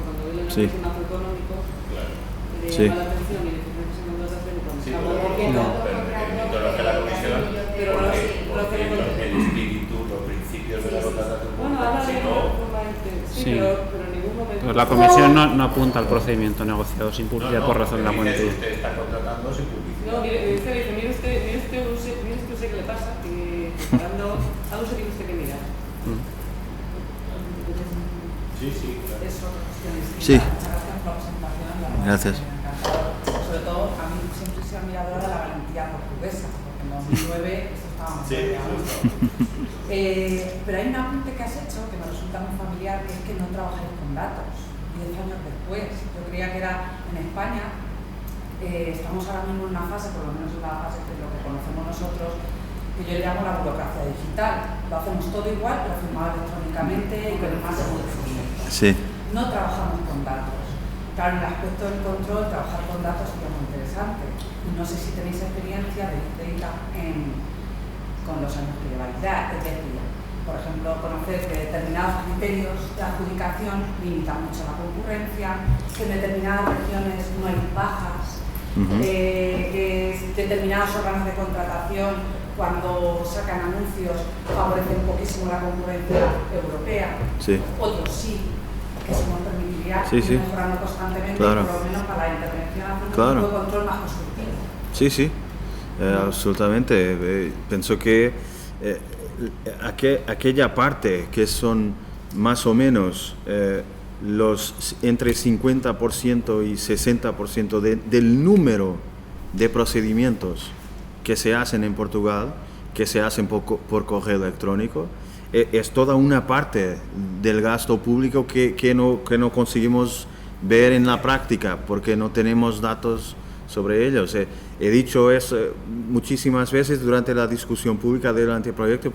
Cuando ven el análisis macroeconómico, le llama la atención y le dicen que se contratación y cuando Sí, pero lo que la comisión, pero porque el espíritu, los principios de la contratación bueno, pública, habla si de no... Sí. pero en ningún momento... Pues la comisión no apunta al procedimiento negociado sin publicidad por razón de la cuantía. Usted está contratando sin publicidad. No, mire usted qué le pasa, que algo se tiene usted que mirar. Sí, claro. Es otra cuestión distinta. Sí. Muchas gracias por la presentación. Gracias. Sobre todo, a mí siempre se ha mirado ahora la valentía portuguesa, porque en 2009 esto estaba más pero hay un apunte que has hecho que me resulta muy familiar, que es que no trabajáis con datos. 10 años después, yo creía que era en España, estamos ahora mismo en una fase, por lo menos en la fase de lo que conocemos nosotros, que yo le llamo la burocracia digital. Lo hacemos todo igual, pero firmado electrónicamente y con el máximo de procedimientos. Sí. No trabajamos con datos. Claro, en el aspecto del control, trabajar con datos sería muy interesante. No sé si tenéis experiencia de Big Data con los años que lleváis ya. Es decir, por ejemplo, conocer que determinados criterios de adjudicación limitan mucho la concurrencia, que en determinadas regiones no hay bajas, que determinados órganos de contratación, cuando sacan anuncios, favorecen poquísimo la concurrencia europea. Sí. Otros sí, que se nos permitiría ir mejorando constantemente, claro. por lo menos para la intervención, hacer un Claro. tipo de control más constructivo. Sí, absolutamente. Pienso que aquella parte que son más o menos los entre 50% y 60% del número de procedimientos que se hacen en Portugal, que se hacen por correo electrónico, es toda una parte del gasto público que no conseguimos ver en la práctica porque no tenemos datos sobre ellos. He dicho eso muchísimas veces durante la discusión pública del anteproyecto,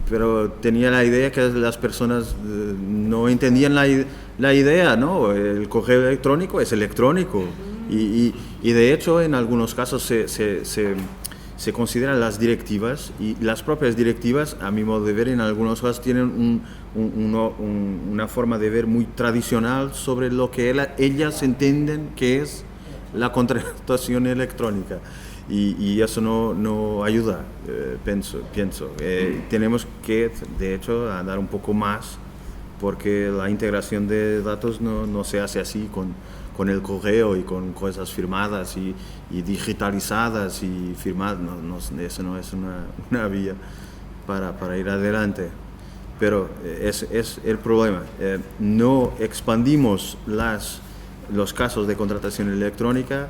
pero tenía la idea que las personas no entendían la idea, ¿no? El correo electrónico es electrónico y de hecho en algunos casos se consideran las directivas, y las propias directivas, a mi modo de ver, en algunos casos tienen una forma de ver muy tradicional sobre lo que ellas entienden que es la contratación electrónica. y eso no ayuda, pienso. Tenemos que, de hecho, dar un poco más, porque la integración de datos no se hace así con el correo y con cosas firmadas y digitalizadas y firmadas. Eso no es una vía para ir adelante. Pero es el problema. No expandimos los casos de contratación electrónica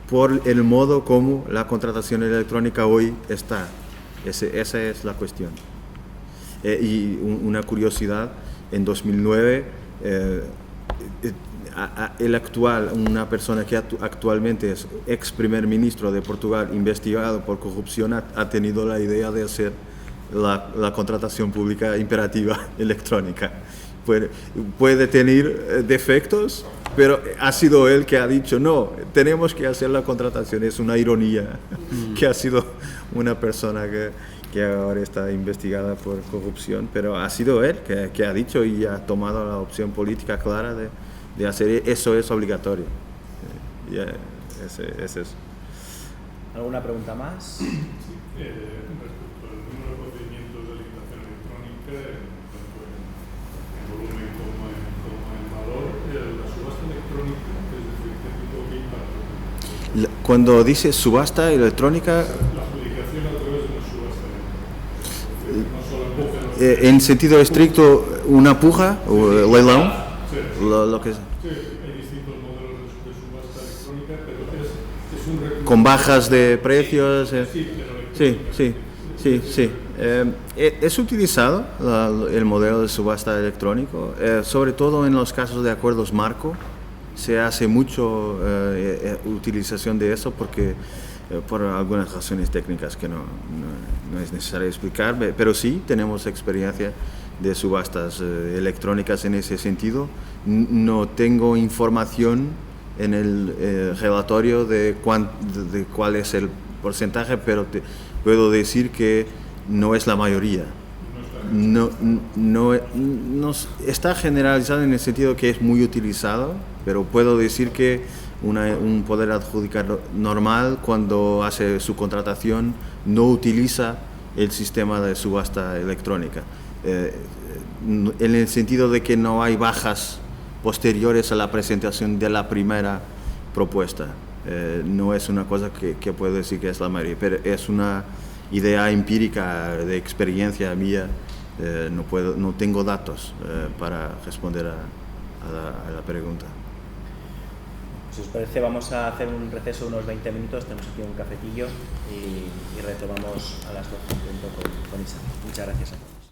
por el modo como la contratación electrónica hoy está. Esa es la cuestión. Y una curiosidad, en 2009, una persona que actualmente es ex primer ministro de Portugal, investigado por corrupción, ha tenido la idea de hacer la contratación pública imperativa electrónica. Puede tener defectos, pero ha sido él que ha dicho, no, tenemos que hacer la contratación. Es una ironía que ha sido una persona que ahora está investigada por corrupción, pero ha sido él que ha dicho y ha tomado la opción política clara de hacer eso. Es obligatorio. Es eso. ¿Alguna pregunta más? Respecto al número de procedimientos de licitación electrónica, tanto en volumen como en valor, la subasta electrónica, es decir, ¿qué tipo de impacto? Cuando dice subasta electrónica, La adjudicación a través de una subasta electrónica. No solo empuje, en sentido estricto, una puja o leilón, sí. lo que es. Sí, hay distintos modelos de subasta electrónica, pero es un recurso. Con bajas de precios. Sí. Es utilizado el modelo de subasta electrónico, sobre todo en los casos de acuerdos marco. Se hace mucho utilización de eso porque por algunas razones técnicas que no es necesario explicar, pero sí tenemos experiencia de subastas electrónicas en ese sentido. No tengo información en el relatorio de cuál es el porcentaje, pero puedo decir que no es la mayoría. No está generalizado en el sentido que es muy utilizado, pero puedo decir que un poder adjudicador normal, cuando hace su contratación, no utiliza el sistema de subasta electrónica, en el sentido de que no hay bajas posteriores a la presentación de la primera propuesta. No es una cosa que puedo decir que es la mayoría, pero es una idea empírica de experiencia mía. No tengo datos para responder a la pregunta. Si os parece, vamos a hacer un receso de unos 20 minutos, tenemos aquí un cafetillo y retomamos a las 12 con Isa. Muchas gracias a todos.